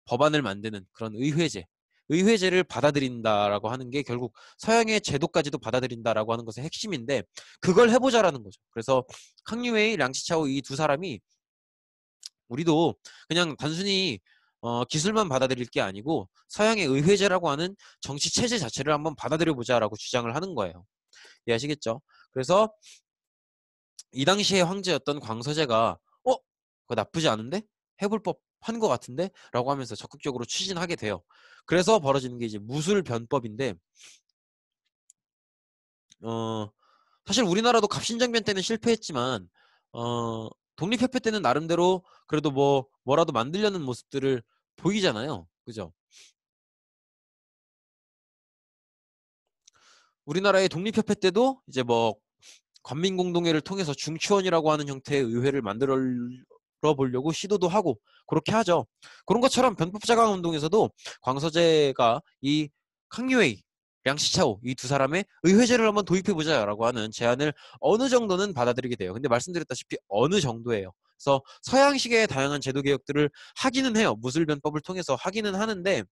법안을 만드는 그런 의회제를 받아들인다라고 하는 게 결국 서양의 제도까지도 받아들인다라고 하는 것의 핵심인데 그걸 해보자라는 거죠. 그래서 캉리웨이, 량치차오 이 두 사람이 우리도 그냥 단순히 기술만 받아들일 게 아니고 서양의 의회제라고 하는 정치 체제 자체를 한번 받아들여 보자라고 주장을 하는 거예요. 이해하시겠죠? 그래서 이 당시의 황제였던 광서제가 그거 나쁘지 않은데? 해볼 법한 것 같은데? 라고 하면서 적극적으로 추진하게 돼요. 그래서 벌어지는 게 이제 무술변법인데 사실 우리나라도 갑신정변 때는 실패했지만 독립협회 때는 나름대로 그래도 뭐라도 만들려는 모습들을 보이잖아요. 그죠? 우리나라의 독립협회 때도 이제 관민공동회를 통해서 중추원이라고 하는 형태의 의회를 만들어 보려고 시도도 하고 그렇게 하죠. 그런 것처럼 변법자강 운동에서도 광서제가 이 캉리웨이, 량시차오 이 두 사람의 의회제를 한번 도입해보자라고 하는 제안을 어느 정도는 받아들이게 돼요. 근데 말씀드렸다시피 어느 정도예요. 그래서 서양식의 다양한 제도 개혁들을 하기는 해요. 무술변법을 통해서 하기는 하는데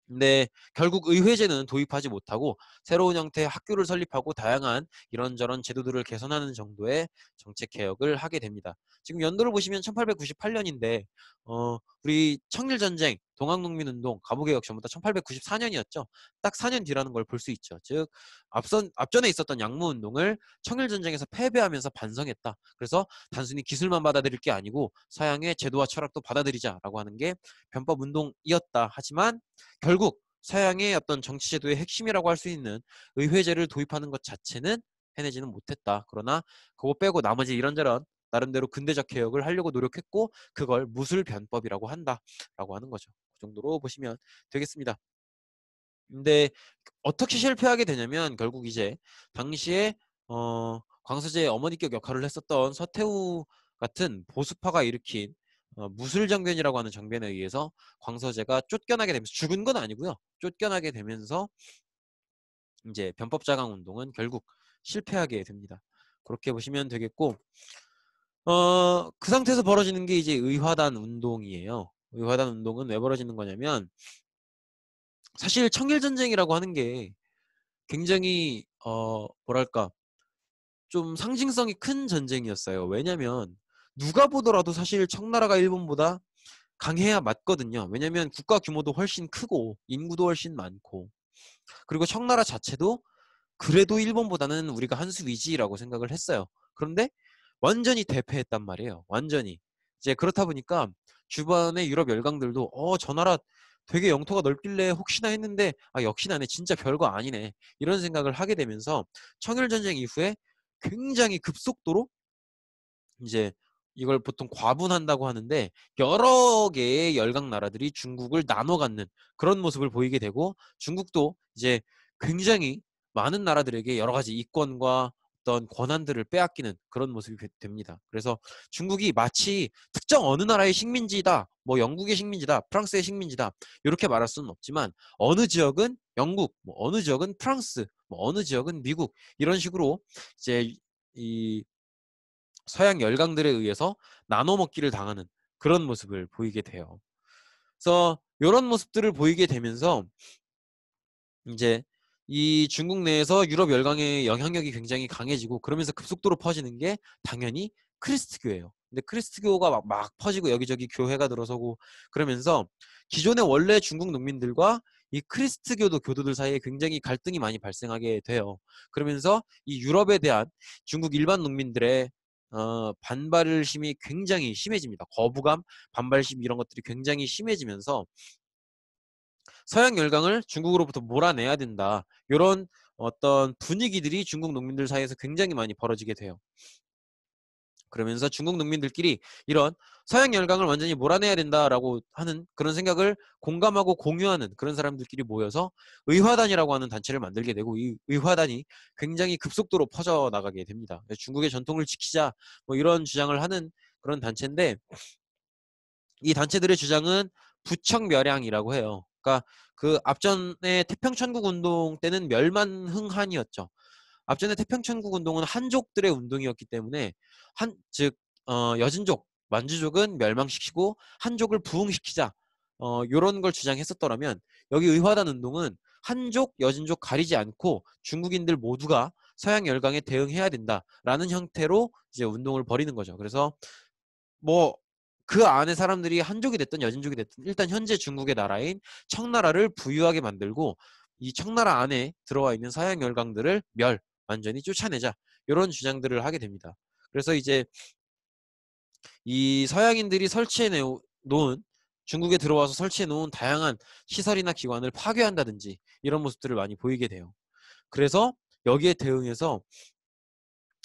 근데 결국 의회제는 도입하지 못하고 새로운 형태의 학교를 설립하고 다양한 이런저런 제도들을 개선하는 정도의 정책 개혁을 하게 됩니다. 지금 연도를 보시면 1898년인데 우리 청일전쟁, 동학농민운동, 가부개혁 전부 다 1894년이었죠. 딱 4년 뒤라는 걸 볼 수 있죠. 즉 앞전에 있었던 양무운동을 청일전쟁에서 패배하면서 반성했다. 그래서 단순히 기술만 받아들일 게 아니고 서양의 제도와 철학도 받아들이자라고 하는 게 변법운동이었다. 하지만 결국 서양의 어떤 정치제도의 핵심이라고 할 수 있는 의회제를 도입하는 것 자체는 해내지는 못했다. 그러나 그거 빼고 나머지 이런저런 나름대로 근대적 개혁을 하려고 노력했고 그걸 무술변법이라고 한다라고 하는 거죠. 그 정도로 보시면 되겠습니다. 근데 어떻게 실패하게 되냐면 결국 이제 당시에 광서제의 어머니격 역할을 했었던 서태후 같은 보수파가 일으킨 무술정변이라고 하는 정변에 의해서 광서제가 쫓겨나게 되면서 죽은 건 아니고요. 쫓겨나게 되면서 이제 변법자강 운동은 결국 실패하게 됩니다. 그렇게 보시면 되겠고 그 상태에서 벌어지는 게 이제 의화단 운동이에요. 의화단 운동은 왜 벌어지는 거냐면 사실 청일전쟁이라고 하는 게 굉장히 뭐랄까 좀 상징성이 큰 전쟁이었어요. 왜냐면 누가 보더라도 사실 청나라가 일본보다 강해야 맞거든요. 왜냐면 국가 규모도 훨씬 크고 인구도 훨씬 많고 그리고 청나라 자체도 그래도 일본보다는 우리가 한 수 위지라고 생각을 했어요. 그런데 완전히 대패했단 말이에요. 완전히. 이제 그렇다 보니까 주변의 유럽 열강들도 저 나라 되게 영토가 넓길래 혹시나 했는데 역시나네, 진짜 별거 아니네, 이런 생각을 하게 되면서 청일전쟁 이후에 굉장히 급속도로 이제 이걸 보통 과분한다고 하는데 여러 개의 열강 나라들이 중국을 나눠 갖는 그런 모습을 보이게 되고, 중국도 이제 굉장히 많은 나라들에게 여러 가지 이권과 어떤 권한들을 빼앗기는 그런 모습이 됩니다. 그래서 중국이 마치 특정 어느 나라의 식민지다, 뭐 영국의 식민지다, 프랑스의 식민지다, 이렇게 말할 수는 없지만 어느 지역은 영국, 뭐 어느 지역은 프랑스, 뭐 어느 지역은 미국, 이런 식으로 이제 이 서양 열강들에 의해서 나눠 먹기를 당하는 그런 모습을 보이게 돼요. 그래서 이런 모습들을 보이게 되면서 이제 이 중국 내에서 유럽 열강의 영향력이 굉장히 강해지고, 그러면서 급속도로 퍼지는 게 당연히 크리스트교예요. 근데 크리스트교가 막 퍼지고 여기저기 교회가 들어서고 그러면서 기존의 원래 중국 농민들과 이 크리스트교도 교도들 사이에 굉장히 갈등이 많이 발생하게 돼요. 그러면서 이 유럽에 대한 중국 일반 농민들의 반발심이 굉장히 심해집니다. 거부감, 반발심, 이런 것들이 굉장히 심해지면서 서양 열강을 중국으로부터 몰아내야 된다, 이런 어떤 분위기들이 중국 농민들 사이에서 굉장히 많이 벌어지게 돼요. 그러면서 중국 농민들끼리 이런 서양 열강을 완전히 몰아내야 된다라고 하는 그런 생각을 공감하고 공유하는 그런 사람들끼리 모여서 의화단이라고 하는 단체를 만들게 되고, 이 의화단이 굉장히 급속도로 퍼져나가게 됩니다. 중국의 전통을 지키자, 뭐 이런 주장을 하는 그런 단체인데, 이 단체들의 주장은 부청멸양이라고 해요. 그러니까 그 앞전에 태평천국 운동 때는 멸만흥한이었죠. 앞전에 태평천국 운동은 한족들의 운동이었기 때문에 즉 여진족, 만주족은 멸망시키고 한족을 부흥시키자, 요런 걸 주장했었더라면, 여기 의화단 운동은 한족, 여진족 가리지 않고 중국인들 모두가 서양 열강에 대응해야 된다라는 형태로 이제 운동을 벌이는 거죠. 그래서 뭐 그 안에 사람들이 한족이 됐든 여진족이 됐든 일단 현재 중국의 나라인 청나라를 부유하게 만들고, 이 청나라 안에 들어와 있는 서양 열강들을 완전히 쫓아내자, 이런 주장들을 하게 됩니다. 그래서 이제 이 서양인들이 설치해 놓은, 중국에 들어와서 설치해 놓은 다양한 시설이나 기관을 파괴한다든지 이런 모습들을 많이 보이게 돼요. 그래서 여기에 대응해서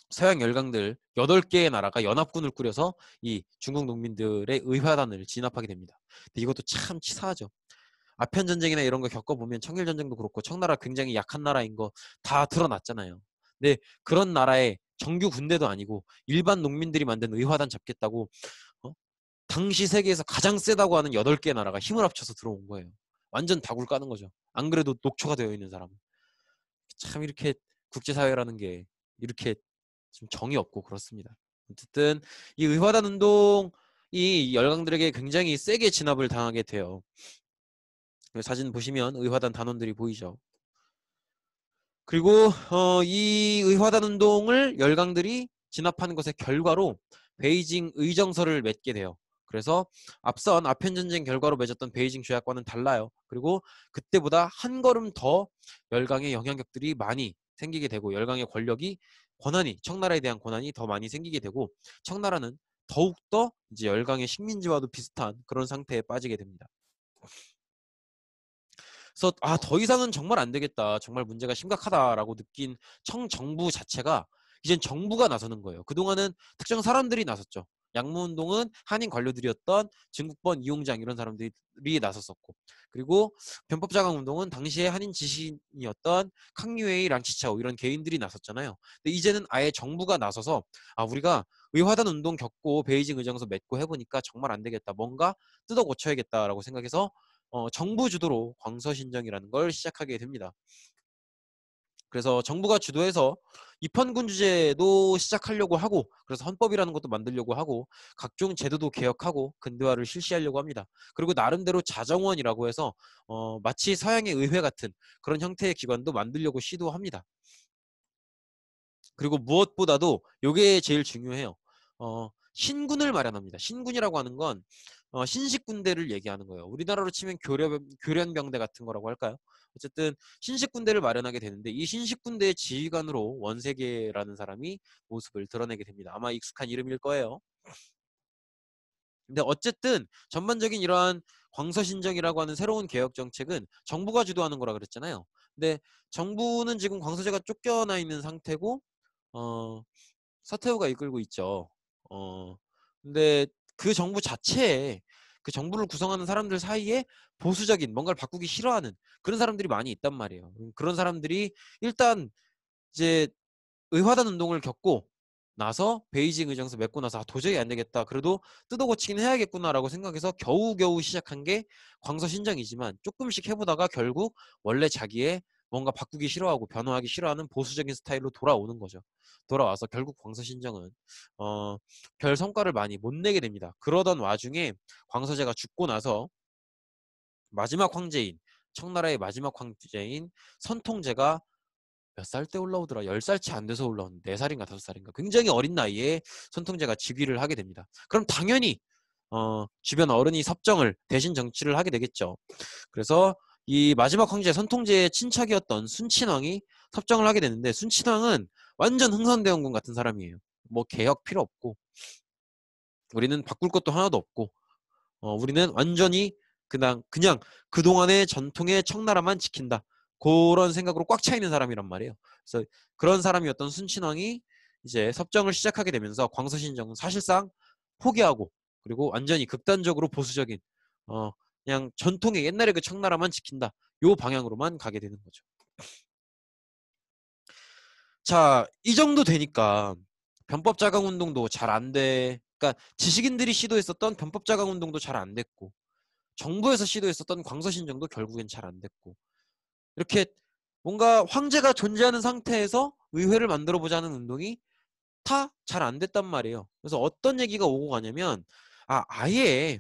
서양 열강들 8개의 나라가 연합군을 꾸려서 이 중국 농민들의 의화단을 진압하게 됩니다. 근데 이것도 참 치사하죠. 아편 전쟁이나 이런 거 겪어보면 청일 전쟁도 그렇고 청나라 굉장히 약한 나라인 거 다 드러났잖아요. 근데 그런 나라의 정규 군대도 아니고 일반 농민들이 만든 의화단 잡겠다고 당시 세계에서 가장 세다고 하는 8개 나라가 힘을 합쳐서 들어온 거예요. 완전 다굴 까는 거죠. 안 그래도 녹초가 되어 있는 사람은. 참 이렇게 국제사회라는 게 이렇게 좀 정이 없고 그렇습니다. 어쨌든 이 의화단 운동이 열강들에게 굉장히 세게 진압을 당하게 돼요. 사진 보시면 의화단 단원들이 보이죠. 그리고 이 의화단 운동을 열강들이 진압하는 것의 결과로 베이징 의정서를 맺게 돼요. 그래서 앞선 아편 전쟁 결과로 맺었던 베이징 조약과는 달라요. 그리고 그때보다 한 걸음 더 열강의 영향력들이 많이 생기게 되고, 열강의 권한이, 청나라에 대한 권한이 더 많이 생기게 되고, 청나라는 더욱더 이제 열강의 식민지와도 비슷한 그런 상태에 빠지게 됩니다. 그래서 더 이상은 정말 안 되겠다, 정말 문제가 심각하다라고 느낀 청정부 자체가 이젠 정부가 나서는 거예요. 그동안은 특정 사람들이 나섰죠. 양무운동은 한인 관료들이었던 증국본 이용장, 이런 사람들이 나섰었고, 그리고 변법자강운동은 당시에 한인 지신이었던 캉유웨이, 랑치차오, 이런 개인들이 나섰잖아요. 근데 이제는 아예 정부가 나서서 우리가 의화단 운동 겪고 베이징 의정서 맺고 해보니까 정말 안 되겠다, 뭔가 뜯어 고쳐야겠다라고 생각해서 정부 주도로 광서신정이라는 걸 시작하게 됩니다. 그래서 정부가 주도해서 입헌군주제도 시작하려고 하고, 그래서 헌법이라는 것도 만들려고 하고, 각종 제도도 개혁하고 근대화를 실시하려고 합니다. 그리고 나름대로 자정원이라고 해서 마치 서양의 의회 같은 그런 형태의 기관도 만들려고 시도합니다. 그리고 무엇보다도 이게 제일 중요해요. 신군을 마련합니다. 신군이라고 하는 건 신식 군대를 얘기하는 거예요. 우리나라로 치면 교련병대 같은 거라고 할까요? 어쨌든 신식 군대를 마련하게 되는데 이 신식 군대의 지휘관으로 원세계라는 사람이 모습을 드러내게 됩니다. 아마 익숙한 이름일 거예요. 근데 어쨌든 전반적인 이러한 광서신정이라고 하는 새로운 개혁 정책은 정부가 주도하는 거라 그랬잖아요. 근데 정부는 지금 광서제가 쫓겨나 있는 상태고 서태후가 이끌고 있죠. 근데 그 정부 자체에 그 정부를 구성하는 사람들 사이에 보수적인 뭔가를 바꾸기 싫어하는 그런 사람들이 많이 있단 말이에요. 그런 사람들이 일단 이제 의화단 운동을 겪고 나서 베이징 의정서 맺고 나서 도저히 안 되겠다. 그래도 뜯어고치긴 해야겠구나라고 생각해서 겨우겨우 시작한 게 광서신정이지만 조금씩 해보다가 결국 원래 자기의 뭔가 바꾸기 싫어하고 변화하기 싫어하는 보수적인 스타일로 돌아오는 거죠. 돌아와서 결국 광서신정은 별 성과를 많이 못 내게 됩니다. 그러던 와중에 광서제가 죽고 나서 마지막 황제인 청나라의 마지막 황제인 선통제가 몇 살 때 올라오더라. 10살 채 안 돼서 올라온 4살인가 5살인가 굉장히 어린 나이에 선통제가 즉위를 하게 됩니다. 그럼 당연히 주변 어른이 섭정을 대신 정치를 하게 되겠죠. 그래서 이 마지막 황제 선통제의 친척이었던 순친왕이 섭정을 하게 되는데 순친왕은 완전 흥선대원군 같은 사람이에요. 뭐 개혁 필요 없고 우리는 바꿀 것도 하나도 없고 우리는 완전히 그냥 그동안의 전통의 청나라만 지킨다. 그런 생각으로 꽉 차 있는 사람이란 말이에요. 그래서 그런 사람이었던 순친왕이 이제 섭정을 시작하게 되면서 광서신정은 사실상 포기하고 그리고 완전히 극단적으로 보수적인 그냥 전통의 옛날의 그 청나라만 지킨다. 요 방향으로만 가게 되는 거죠. 자, 이 정도 되니까 변법 자강 운동도 잘 안 돼. 그러니까 지식인들이 시도했었던 변법 자강 운동도 잘 안 됐고 정부에서 시도했었던 광서신정도 결국엔 잘 안 됐고 이렇게 뭔가 황제가 존재하는 상태에서 의회를 만들어 보자는 운동이 다 잘 안 됐단 말이에요. 그래서 어떤 얘기가 오고 가냐면 아예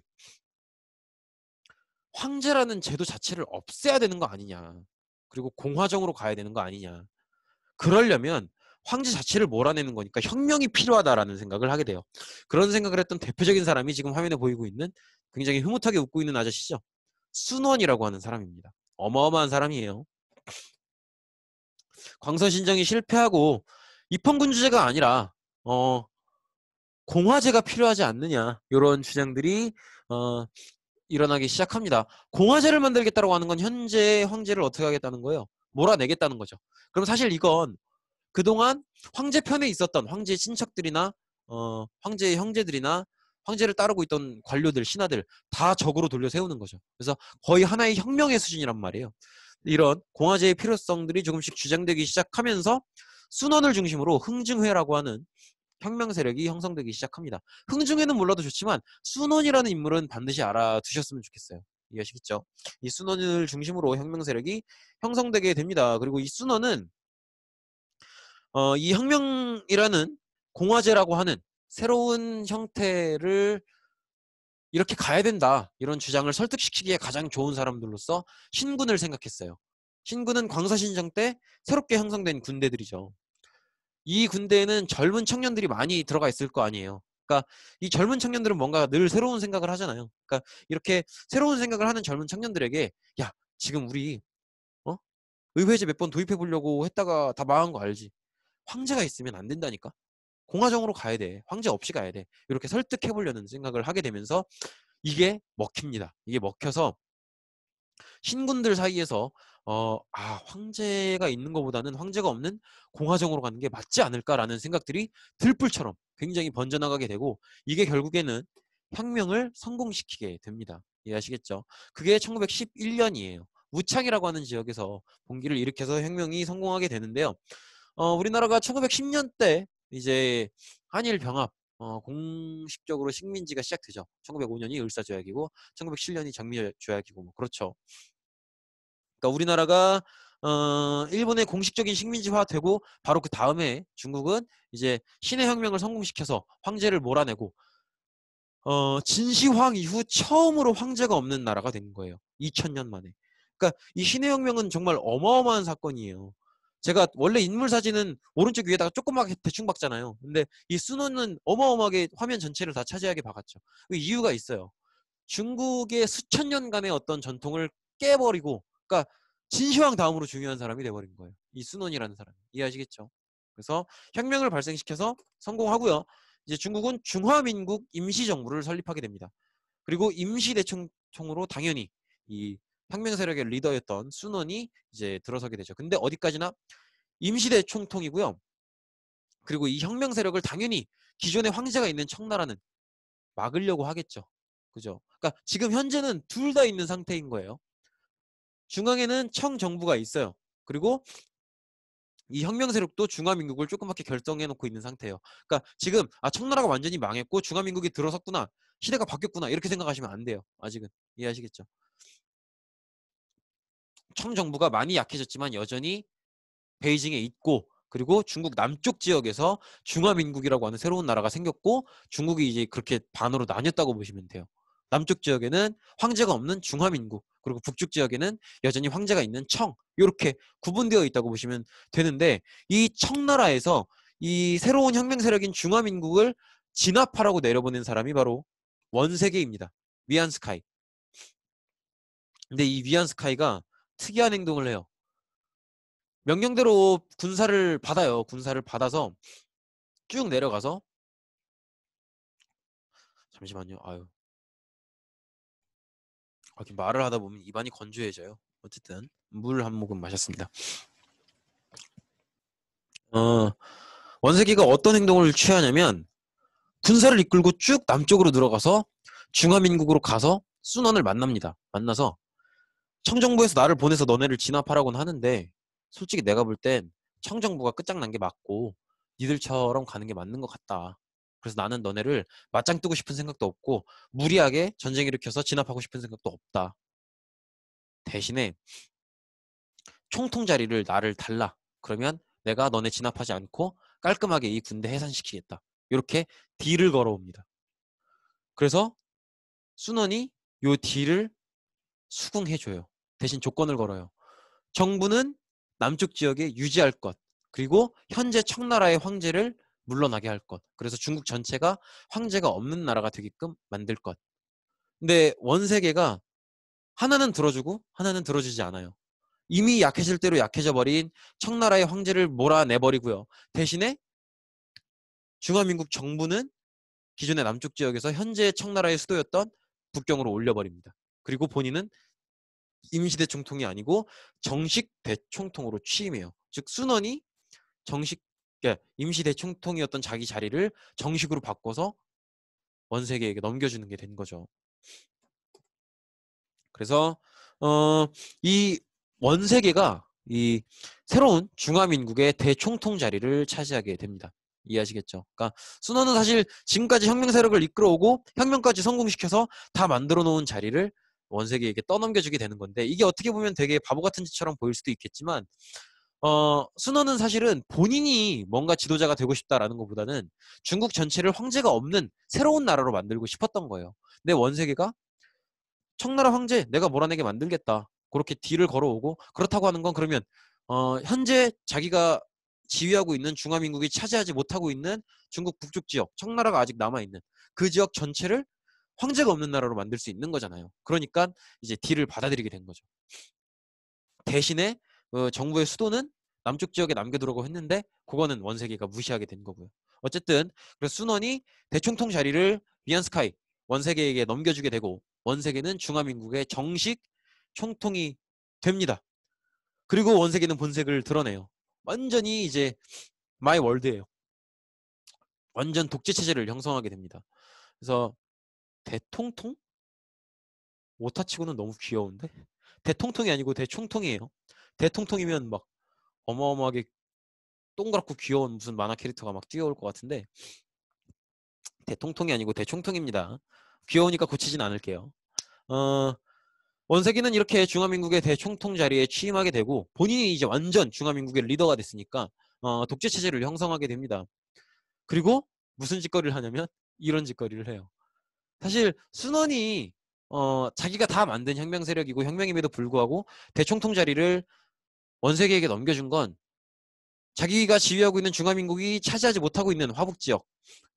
황제라는 제도 자체를 없애야 되는 거 아니냐. 그리고 공화정으로 가야 되는 거 아니냐. 그러려면 황제 자체를 몰아내는 거니까 혁명이 필요하다라는 생각을 하게 돼요. 그런 생각을 했던 대표적인 사람이 지금 화면에 보이고 있는 굉장히 흐뭇하게 웃고 있는 아저씨죠. 순원이라고 하는 사람입니다. 어마어마한 사람이에요. 광서신정이 실패하고 입헌군주제가 아니라 공화제가 필요하지 않느냐 이런 주장들이 어, 일어나기 시작합니다. 공화제를 만들겠다고 하는 건 현재 황제를 어떻게 하겠다는 거예요? 몰아내겠다는 거죠. 그럼 사실 이건 그동안 황제 편에 있었던 황제의 친척들이나 황제의 형제들이나 황제를 따르고 있던 관료들, 신하들 다 적으로 돌려 세우는 거죠. 그래서 거의 하나의 혁명의 수준이란 말이에요. 이런 공화제의 필요성들이 조금씩 주장되기 시작하면서 순원을 중심으로 흥증회라고 하는 혁명 세력이 형성되기 시작합니다. 흥중회는 몰라도 좋지만 순원이라는 인물은 반드시 알아두셨으면 좋겠어요. 이해하시겠죠? 이 순원을 중심으로 혁명 세력이 형성되게 됩니다. 그리고 이 순원은 이 혁명이라는 공화제라고 하는 새로운 형태를 이렇게 가야 된다. 이런 주장을 설득시키기에 가장 좋은 사람들로서 신군을 생각했어요. 신군은 광서신정 때 새롭게 형성된 군대들이죠. 이 군대에는 젊은 청년들이 많이 들어가 있을 거 아니에요. 그러니까 이 젊은 청년들은 뭔가 늘 새로운 생각을 하잖아요. 그러니까 이렇게 새로운 생각을 하는 젊은 청년들에게 야, 지금 우리 어? 의회제 몇 번 도입해 보려고 했다가 다 망한 거 알지? 황제가 있으면 안 된다니까. 공화정으로 가야 돼. 황제 없이 가야 돼. 이렇게 설득해 보려는 생각을 하게 되면서 이게 먹힙니다. 이게 먹혀서 신군들 사이에서 황제가 있는 것보다는 황제가 없는 공화정으로 가는 게 맞지 않을까라는 생각들이 들불처럼 굉장히 번져나가게 되고 이게 결국에는 혁명을 성공시키게 됩니다. 이해하시겠죠? 그게 1911년이에요. 우창이라고 하는 지역에서 봉기를 일으켜서 혁명이 성공하게 되는데요. 우리나라가 1910년대 이제 한일 병합 공식적으로 식민지가 시작되죠. 1905년이 을사조약이고 1907년이 장미조약이고 뭐 그렇죠. 그러니까 우리나라가 일본의 공식적인 식민지화되고 바로 그 다음에 중국은 이제 신해 혁명을 성공시켜서 황제를 몰아내고 진시황 이후 처음으로 황제가 없는 나라가 된 거예요. 2000년 만에. 그러니까 이 신해 혁명은 정말 어마어마한 사건이에요. 제가 원래 인물 사진은 오른쪽 위에다가 조그맣게 대충 박잖아요. 근데 이 순원은 어마어마하게 화면 전체를 다 차지하게 박았죠. 그 이유가 있어요. 중국의 수천 년간의 어떤 전통을 깨버리고, 그러니까 진시황 다음으로 중요한 사람이 돼버린 거예요. 이 순원이라는 사람. 이해하시겠죠? 그래서 혁명을 발생시켜서 성공하고요. 이제 중국은 중화민국 임시정부를 설립하게 됩니다. 그리고 임시대총통으로 당연히 이 혁명 세력의 리더였던 순원이 이제 들어서게 되죠. 근데 어디까지나 임시대총통이고요. 그리고 이 혁명 세력을 당연히 기존에 황제가 있는 청나라는 막으려고 하겠죠. 그죠? 그러니까 지금 현재는 둘 다 있는 상태인 거예요. 중앙에는 청정부가 있어요. 그리고 이 혁명 세력도 중화민국을 조그맣게 결정해 놓고 있는 상태예요. 그러니까 지금 청나라가 완전히 망했고 중화민국이 들어섰구나. 시대가 바뀌었구나. 이렇게 생각하시면 안 돼요. 아직은. 이해하시겠죠? 청정부가 많이 약해졌지만 여전히 베이징에 있고, 그리고 중국 남쪽 지역에서 중화민국이라고 하는 새로운 나라가 생겼고, 중국이 이제 그렇게 반으로 나뉘었다고 보시면 돼요. 남쪽 지역에는 황제가 없는 중화민국, 그리고 북쪽 지역에는 여전히 황제가 있는 청, 이렇게 구분되어 있다고 보시면 되는데, 이 청나라에서 이 새로운 혁명 세력인 중화민국을 진압하라고 내려보낸 사람이 바로 원세계입니다. 위안스카이. 근데 이 위안스카이가 특이한 행동을 해요. 명령대로 군사를 받아요. 군사를 받아서 쭉 내려가서, 잠시만요. 이렇게 말을 하다 보면 입안이 건조해져요. 어쨌든 물 한 모금 마셨습니다. 원세기가 어떤 행동을 취하냐면 군사를 이끌고 쭉 남쪽으로 들어가서 중화민국으로 가서 순원을 만납니다. 만나서 청정부에서 나를 보내서 너네를 진압하라고는 하는데, 솔직히 내가 볼 땐 청정부가 끝장난 게 맞고 니들처럼 가는 게 맞는 것 같다. 그래서 나는 너네를 맞짱 뜨고 싶은 생각도 없고 무리하게 전쟁 일으켜서 진압하고 싶은 생각도 없다. 대신에 총통 자리를 나를 달라. 그러면 내가 너네 진압하지 않고 깔끔하게 이 군대 해산시키겠다. 이렇게 딜을 걸어옵니다. 그래서 순원이 요 딜을 수긍해줘요. 대신 조건을 걸어요. 정부는 남쪽 지역에 유지할 것, 그리고 현재 청나라의 황제를 물러나게 할 것. 그래서 중국 전체가 황제가 없는 나라가 되게끔 만들 것. 근데 원세계가 하나는 들어주고 하나는 들어주지 않아요. 이미 약해질 대로 약해져 버린 청나라의 황제를 몰아내버리고요. 대신에 중화민국 정부는 기존의 남쪽 지역에서 현재 청나라의 수도였던 북경으로 올려버립니다. 그리고 본인은 임시대총통이 아니고 정식 대총통으로 취임해요. 즉 순원이 정식 임시대총통이었던 자기 자리를 정식으로 바꿔서 원세계에게 넘겨주는 게 된 거죠. 그래서 이 원세계가 이 새로운 중화민국의 대총통 자리를 차지하게 됩니다. 이해하시겠죠? 그러니까 순원은 사실 지금까지 혁명 세력을 이끌어오고 혁명까지 성공시켜서 다 만들어 놓은 자리를 원세계에게 떠넘겨주게 되는 건데, 이게 어떻게 보면 되게 바보 같은 짓처럼 보일 수도 있겠지만 순원은 사실은 본인이 뭔가 지도자가 되고 싶다라는 것보다는 중국 전체를 황제가 없는 새로운 나라로 만들고 싶었던 거예요. 근데 원세계가 청나라 황제 내가 몰아내게 만들겠다, 그렇게 딜을 걸어오고, 그렇다고 하는 건 그러면 현재 자기가 지휘하고 있는 중화민국이 차지하지 못하고 있는 중국 북쪽 지역, 청나라가 아직 남아있는 그 지역 전체를 황제가 없는 나라로 만들 수 있는 거잖아요. 그러니까 이제 딜을 받아들이게 된 거죠. 대신에 정부의 수도는 남쪽 지역에 남겨두라고 했는데 그거는 원세계가 무시하게 된 거고요. 어쨌든 그래서 순원이 대총통 자리를 위안스카이 원세계에게 넘겨주게 되고, 원세계는 중화민국의 정식 총통이 됩니다. 그리고 원세계는 본색을 드러내요. 완전히 이제 마이 월드예요. 완전 독재 체제를 형성하게 됩니다. 그래서 대통통? 오타치고는 너무 귀여운데? 대통통이 아니고 대총통이에요. 대통통이면 막 어마어마하게 동그랗고 귀여운 무슨 만화 캐릭터가 막 뛰어올 것 같은데, 대통통이 아니고 대총통입니다. 귀여우니까 고치진 않을게요. 어, 원세기는 이렇게 중화민국의 대총통 자리에 취임하게 되고, 본인이 이제 완전 중화민국의 리더가 됐으니까 독재 체제를 형성하게 됩니다. 그리고 무슨 짓거리를 하냐면 이런 짓거리를 해요. 사실 순원이 자기가 다 만든 혁명 세력이고 혁명임에도 불구하고 대총통 자리를 원세계에게 넘겨준 건 자기가 지휘하고 있는 중화민국이 차지하지 못하고 있는 화북지역,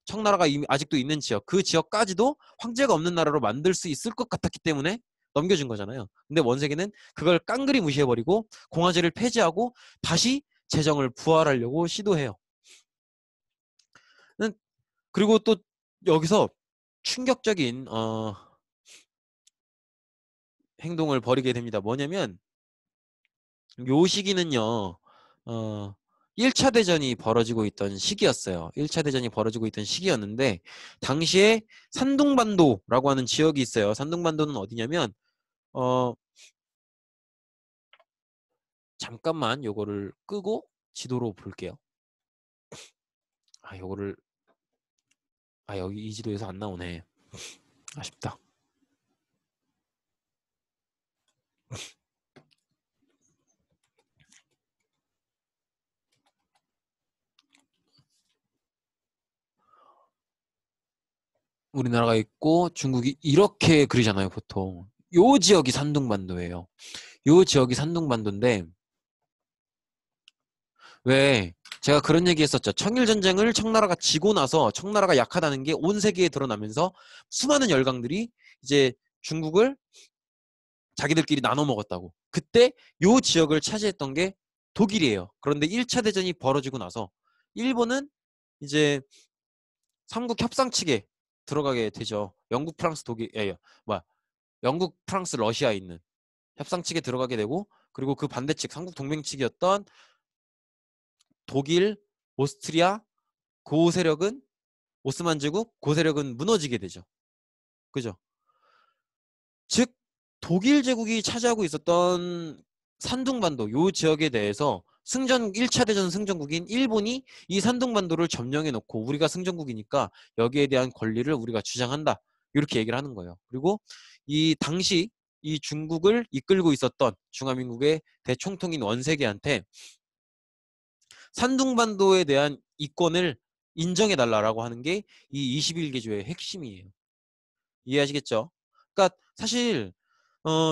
청나라가 이미 아직도 있는 지역, 그 지역까지도 황제가 없는 나라로 만들 수 있을 것 같았기 때문에 넘겨준 거잖아요. 근데 원세계는 그걸 깡그리 무시해버리고 공화제를 폐지하고 다시 재정을 부활하려고 시도해요. 그리고 또 여기서 충격적인 행동을 벌이게 됩니다. 뭐냐면 요 시기는요. 1차 대전이 벌어지고 있던 시기였어요. 1차 대전이 벌어지고 있던 시기였는데 당시에 산둥반도라고 하는 지역이 있어요. 산둥반도는 어디냐면 잠깐만 요거를 끄고 지도로 볼게요. 요거를 여기 이 지도에서 안 나오네. 아쉽다. 우리나라가 있고 중국이 이렇게 그리잖아요, 보통. 요 지역이 산둥반도예요. 요 지역이 산둥반도인데 왜 제가 그런 얘기 했었죠. 청일전쟁을 청나라가 지고 나서 청나라가 약하다는 게 온 세계에 드러나면서 수많은 열강들이 이제 중국을 자기들끼리 나눠 먹었다고. 그때 요 지역을 차지했던 게 독일이에요. 그런데 1차 대전이 벌어지고 나서 일본은 이제 삼국 협상 측에 들어가게 되죠. 영국, 프랑스, 독일, 영국, 프랑스, 러시아에 있는 협상 측에 들어가게 되고 그리고 그 반대측 삼국 동맹 측이었던 독일, 오스트리아, 고세력은 오스만 제국, 고세력은 무너지게 되죠. 그죠? 즉 독일 제국이 차지하고 있었던 산둥반도 요 지역에 대해서 1차 대전 승전국인 일본이 이 산둥반도를 점령해 놓고 우리가 승전국이니까 여기에 대한 권리를 우리가 주장한다. 이렇게 얘기를 하는 거예요. 그리고 이 당시 이 중국을 이끌고 있었던 중화민국의 대총통인 원세계한테 산둥반도에 대한 이권을 인정해 달라라고 하는 게 이 21개조의 핵심이에요. 이해하시겠죠? 그러니까 사실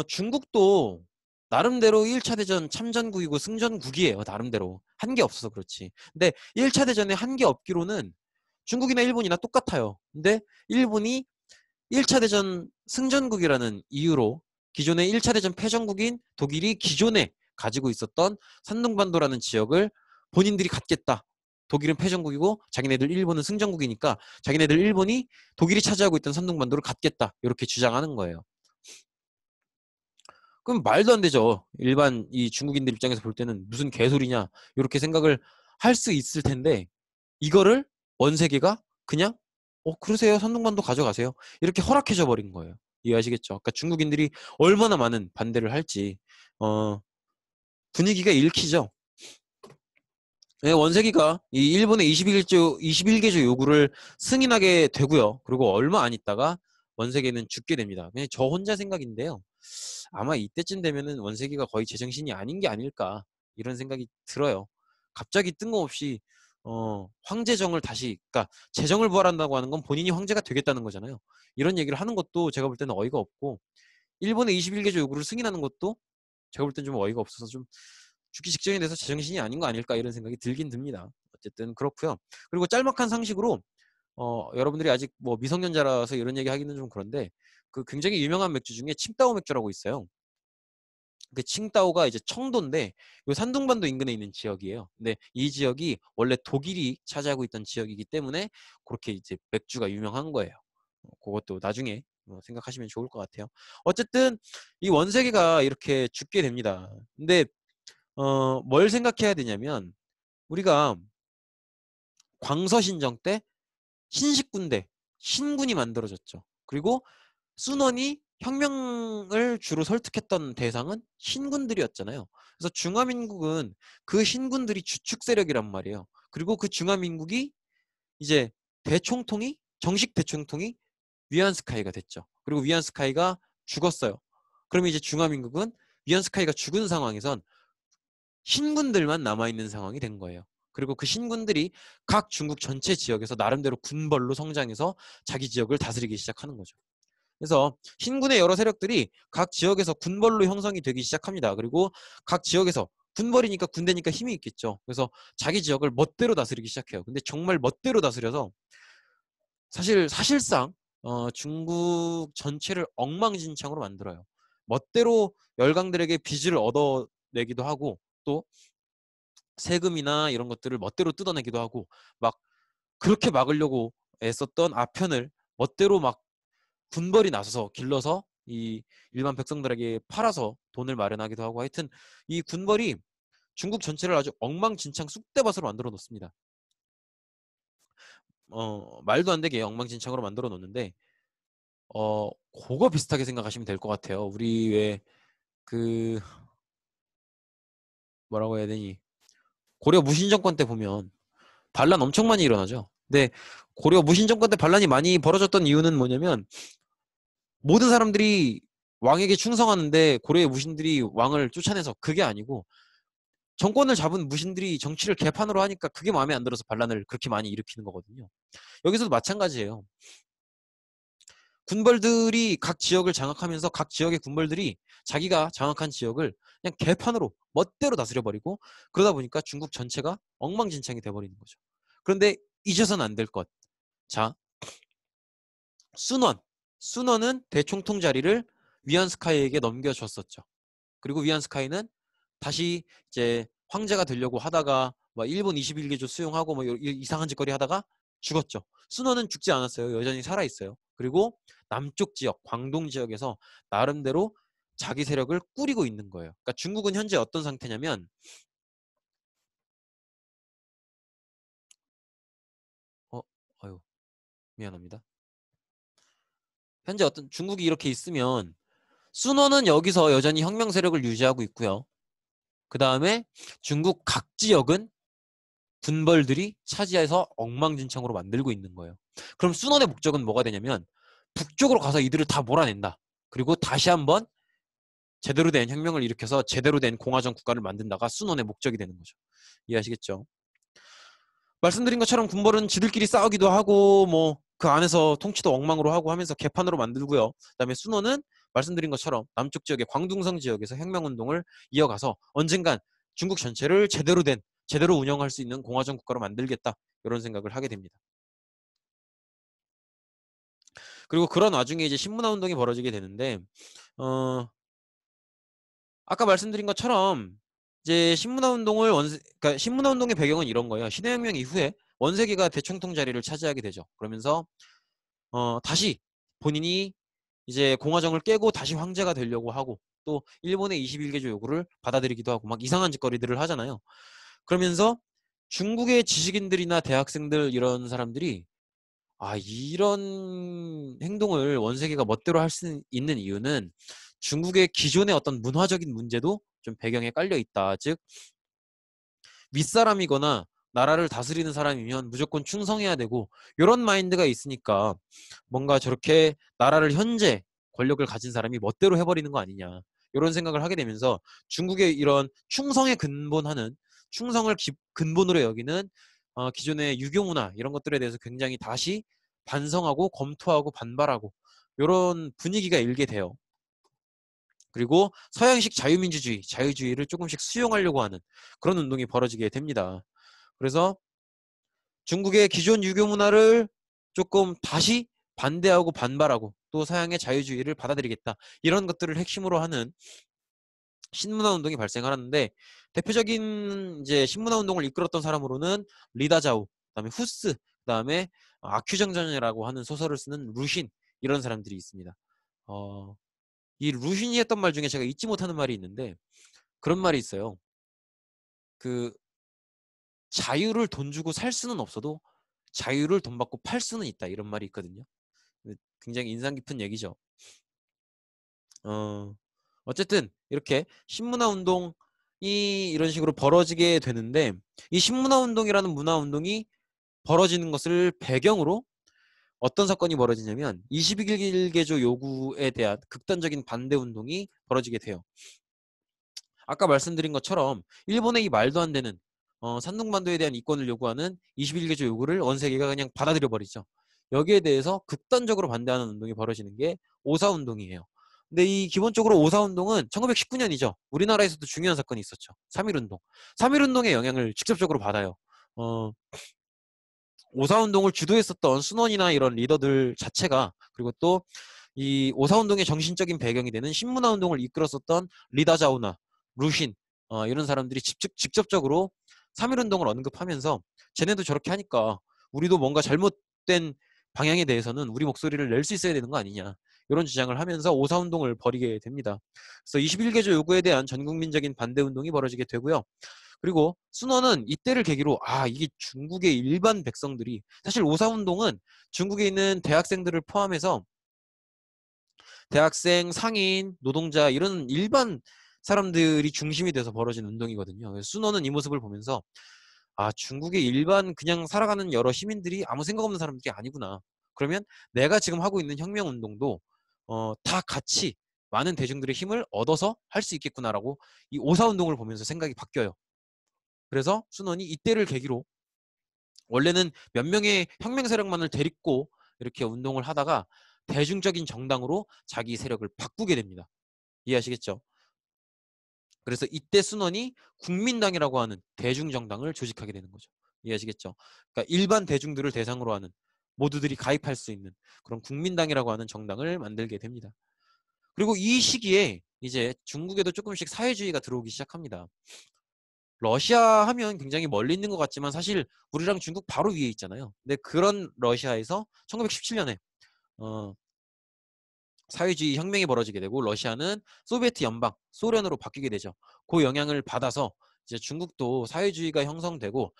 중국도 나름대로 1차 대전 참전국이고 승전국이에요. 나름대로. 한 게 없어서 그렇지. 근데 1차 대전에 한 게 없기로는 중국이나 일본이나 똑같아요. 근데 일본이 1차 대전 승전국이라는 이유로 기존의 1차 대전 패전국인 독일이 기존에 가지고 있었던 산둥반도라는 지역을 본인들이 갖겠다. 독일은 패전국이고 자기네들 일본은 승전국이니까 자기네들 일본이 독일이 차지하고 있던 산둥반도를 갖겠다. 이렇게 주장하는 거예요. 그럼 말도 안 되죠. 일반 이 중국인들 입장에서 볼 때는 무슨 개소리냐 이렇게 생각을 할 수 있을 텐데 이거를 원세계가 그냥 그러세요. 산둥반도 가져가세요. 이렇게 허락해줘 버린 거예요. 이해하시겠죠? 그러니까 중국인들이 얼마나 많은 반대를 할지 분위기가 읽히죠. 네, 원세기가 이 일본의 21개조 요구를 승인하게 되고요. 그리고 얼마 안 있다가 원세계는 죽게 됩니다. 그냥 저 혼자 생각인데요. 아마 이때쯤 되면은 원세기가 거의 제정신이 아닌 게 아닐까 이런 생각이 들어요. 갑자기 뜬금없이 황제정을 다시 그러니까 재정을 부활한다고 하는 건 본인이 황제가 되겠다는 거잖아요. 이런 얘기를 하는 것도 제가 볼 때는 어이가 없고 일본의 21개조 요구를 승인하는 것도 제가 볼 땐 좀 어이가 없어서 좀 죽기 직전이 돼서 제정신이 아닌 거 아닐까 이런 생각이 들긴 듭니다. 어쨌든 그렇고요. 그리고 짤막한 상식으로 여러분들이 아직 뭐 미성년자라서 이런 얘기 하기는 좀 그런데 그 굉장히 유명한 맥주 중에 칭따오 맥주라고 있어요. 그 칭따오가 이제 청도인데 요 산둥반도 인근에 있는 지역이에요. 근데 이 지역이 원래 독일이 차지하고 있던 지역이기 때문에 그렇게 이제 맥주가 유명한 거예요. 그것도 나중에 생각하시면 좋을 것 같아요. 어쨌든 이 원세계가 이렇게 죽게 됩니다. 근데 뭘 생각해야 되냐면 우리가 광서신정 때 신식군대 신군이 만들어졌죠. 그리고 순원이 혁명을 주로 설득했던 대상은 신군들이었잖아요. 그래서 중화민국은 그 신군들이 주축 세력이란 말이에요. 그리고 그 중화민국이 이제 정식 대총통이 위안스카이가 됐죠. 그리고 위안스카이가 죽었어요. 그러면 이제 중화민국은 위안스카이가 죽은 상황에선 신군들만 남아있는 상황이 된 거예요. 그리고 그 신군들이 각 중국 전체 지역에서 나름대로 군벌로 성장해서 자기 지역을 다스리기 시작하는 거죠. 그래서 신군의 여러 세력들이 각 지역에서 군벌로 형성이 되기 시작합니다. 그리고 각 지역에서 군벌이니까 군대니까 힘이 있겠죠. 그래서 자기 지역을 멋대로 다스리기 시작해요. 근데 정말 멋대로 다스려서 사실상 중국 전체를 엉망진창으로 만들어요. 멋대로 열강들에게 빚을 얻어내기도 하고 또 세금이나 이런 것들을 멋대로 뜯어내기도 하고 막 그렇게 막으려고 애썼던 아편을 멋대로 막 군벌이 나서서 길러서 이 일반 백성들에게 팔아서 돈을 마련하기도 하고 하여튼 이 군벌이 중국 전체를 아주 엉망진창 쑥대밭으로 만들어 놓습니다. 말도 안 되게 엉망진창으로 만들어 놓는데 그거 비슷하게 생각하시면 될 것 같아요. 우리 왜 그 뭐라고 해야 되니 고려 무신정권 때 보면 반란 엄청 많이 일어나죠. 근데 고려 무신정권 때 반란이 많이 벌어졌던 이유는 뭐냐면 모든 사람들이 왕에게 충성하는데 고려의 무신들이 왕을 쫓아내서 그게 아니고 정권을 잡은 무신들이 정치를 개판으로 하니까 그게 마음에 안 들어서 반란을 그렇게 많이 일으키는 거거든요. 여기서도 마찬가지예요. 군벌들이 각 지역을 장악하면서 각 지역의 군벌들이 자기가 장악한 지역을 그냥 개판으로 멋대로 다스려버리고 그러다 보니까 중국 전체가 엉망진창이 돼버리는 거죠. 그런데 잊어서는 안 될 것. 자, 순원. 순원은 대총통 자리를 위안스카이에게 넘겨줬었죠. 그리고 위안스카이는 다시 이제 황제가 되려고 하다가 뭐 일본 21개조 수용하고 뭐 이상한 짓거리 하다가 죽었죠. 순원은 죽지 않았어요. 여전히 살아 있어요. 그리고 남쪽 지역, 광동 지역에서 나름대로 자기 세력을 꾸리고 있는 거예요. 그러니까 중국은 현재 어떤 상태냐면 아유 미안합니다. 현재 어떤 중국이 이렇게 있으면 순원은 여기서 여전히 혁명 세력을 유지하고 있고요. 그 다음에 중국 각 지역은 군벌들이 차지해서 엉망진창으로 만들고 있는 거예요. 그럼 순원의 목적은 뭐가 되냐면 북쪽으로 가서 이들을 다 몰아낸다. 그리고 다시 한번 제대로 된 혁명을 일으켜서 제대로 된 공화정 국가를 만든다가 순원의 목적이 되는 거죠. 이해하시겠죠? 말씀드린 것처럼 군벌은 지들끼리 싸우기도 하고 뭐 그 안에서 통치도 엉망으로 하고 하면서 개판으로 만들고요. 그다음에 순원은 말씀드린 것처럼 남쪽 지역의 광둥성 지역에서 혁명운동을 이어가서 언젠간 중국 전체를 제대로 운영할 수 있는 공화정 국가로 만들겠다 이런 생각을 하게 됩니다. 그리고 그런 와중에 이제 신문화 운동이 벌어지게 되는데 아까 말씀드린 것처럼 이제 그러니까 신문화 운동의 배경은 이런 거예요. 신해혁명 이후에 원세계가 대총통 자리를 차지하게 되죠. 그러면서 다시 본인이 이제 공화정을 깨고 다시 황제가 되려고 하고 또 일본의 21개조 요구를 받아들이기도 하고 막 이상한 짓거리들을 하잖아요. 그러면서 중국의 지식인들이나 대학생들 이런 사람들이 이런 행동을 원세계가 멋대로 할 수 있는 이유는 중국의 기존의 어떤 문화적인 문제도 좀 배경에 깔려 있다. 즉 윗사람이거나 나라를 다스리는 사람이면 무조건 충성해야 되고 이런 마인드가 있으니까 뭔가 저렇게 나라를 현재 권력을 가진 사람이 멋대로 해버리는 거 아니냐 이런 생각을 하게 되면서 중국의 이런 충성에 근본하는 충성을 근본으로 여기는 기존의 유교 문화 이런 것들에 대해서 굉장히 다시 반성하고 검토하고 반발하고 이런 분위기가 일게 돼요. 그리고 서양식 자유주의를 조금씩 수용하려고 하는 그런 운동이 벌어지게 됩니다. 그래서 중국의 기존 유교 문화를 조금 다시 반대하고 반발하고 또 서양의 자유주의를 받아들이겠다. 이런 것들을 핵심으로 하는 신문화 운동이 발생하는데 대표적인 이제 신문화 운동을 이끌었던 사람으로는 리다자오, 그다음에 후스, 그다음에 아큐정전이라고 하는 소설을 쓰는 루신 이런 사람들이 있습니다. 이 루신이 했던 말 중에 제가 잊지 못하는 말이 있는데 그런 말이 있어요. 그 자유를 돈 주고 살 수는 없어도 자유를 돈 받고 팔 수는 있다 이런 말이 있거든요. 굉장히 인상 깊은 얘기죠. 어쨌든 이렇게 신문화 운동이 이런 식으로 벌어지게 되는데 이 신문화 운동이라는 문화 운동이 벌어지는 것을 배경으로 어떤 사건이 벌어지냐면 21개조 요구에 대한 극단적인 반대 운동이 벌어지게 돼요. 아까 말씀드린 것처럼 일본의 이 말도 안 되는 산둥반도에 대한 이권을 요구하는 21개조 요구를 원세계가 그냥 받아들여 버리죠. 여기에 대해서 극단적으로 반대하는 운동이 벌어지는 게 오사운동이에요. 근데 이 기본적으로 오사운동은 1919년이죠. 우리나라에서도 중요한 사건이 있었죠. 3.1운동. 3.1운동의 영향을 직접적으로 받아요. 어, 오사운동을 주도했었던 순원이나 이런 리더들 자체가 그리고 또 이 오사운동의 정신적인 배경이 되는 신문화운동을 이끌었었던 리다자오나 루신 이런 사람들이 직접적으로 3.1운동을 언급하면서 쟤네도 저렇게 하니까 우리도 뭔가 잘못된 방향에 대해서는 우리 목소리를 낼 수 있어야 되는 거 아니냐, 이런 주장을 하면서 오사운동을 벌이게 됩니다. 그래서 21개조 요구에 대한 전국민적인 반대운동이 벌어지게 되고요. 그리고 순원은 이때를 계기로 이게 중국의 일반 백성들이, 사실 오사운동은 중국에 있는 대학생들을 포함해서 대학생, 상인, 노동자 이런 일반 사람들이 중심이 돼서 벌어진 운동이거든요. 그래서 순원은 이 모습을 보면서 중국의 일반 그냥 살아가는 여러 시민들이 아무 생각 없는 사람들이 아니구나. 그러면 내가 지금 하고 있는 혁명운동도 다 같이 많은 대중들의 힘을 얻어서 할 수 있겠구나라고 이 오사운동을 보면서 생각이 바뀌어요. 그래서 순원이 이때를 계기로 원래는 몇 명의 혁명 세력만을 데리고 이렇게 운동을 하다가 대중적인 정당으로 자기 세력을 바꾸게 됩니다. 이해하시겠죠? 그래서 이때 순원이 국민당이라고 하는 대중정당을 조직하게 되는 거죠. 이해하시겠죠? 그러니까 일반 대중들을 대상으로 하는, 모두들이 가입할 수 있는 그런 국민당이라고 하는 정당을 만들게 됩니다. 그리고 이 시기에 이제 중국에도 조금씩 사회주의가 들어오기 시작합니다. 러시아 하면 굉장히 멀리 있는 것 같지만 사실 우리랑 중국 바로 위에 있잖아요. 근데 그런 러시아에서 1917년에 사회주의 혁명이 벌어지게 되고 러시아는 소비에트 연방, 소련으로 바뀌게 되죠. 그 영향을 받아서 이제 중국도 사회주의가 형성되고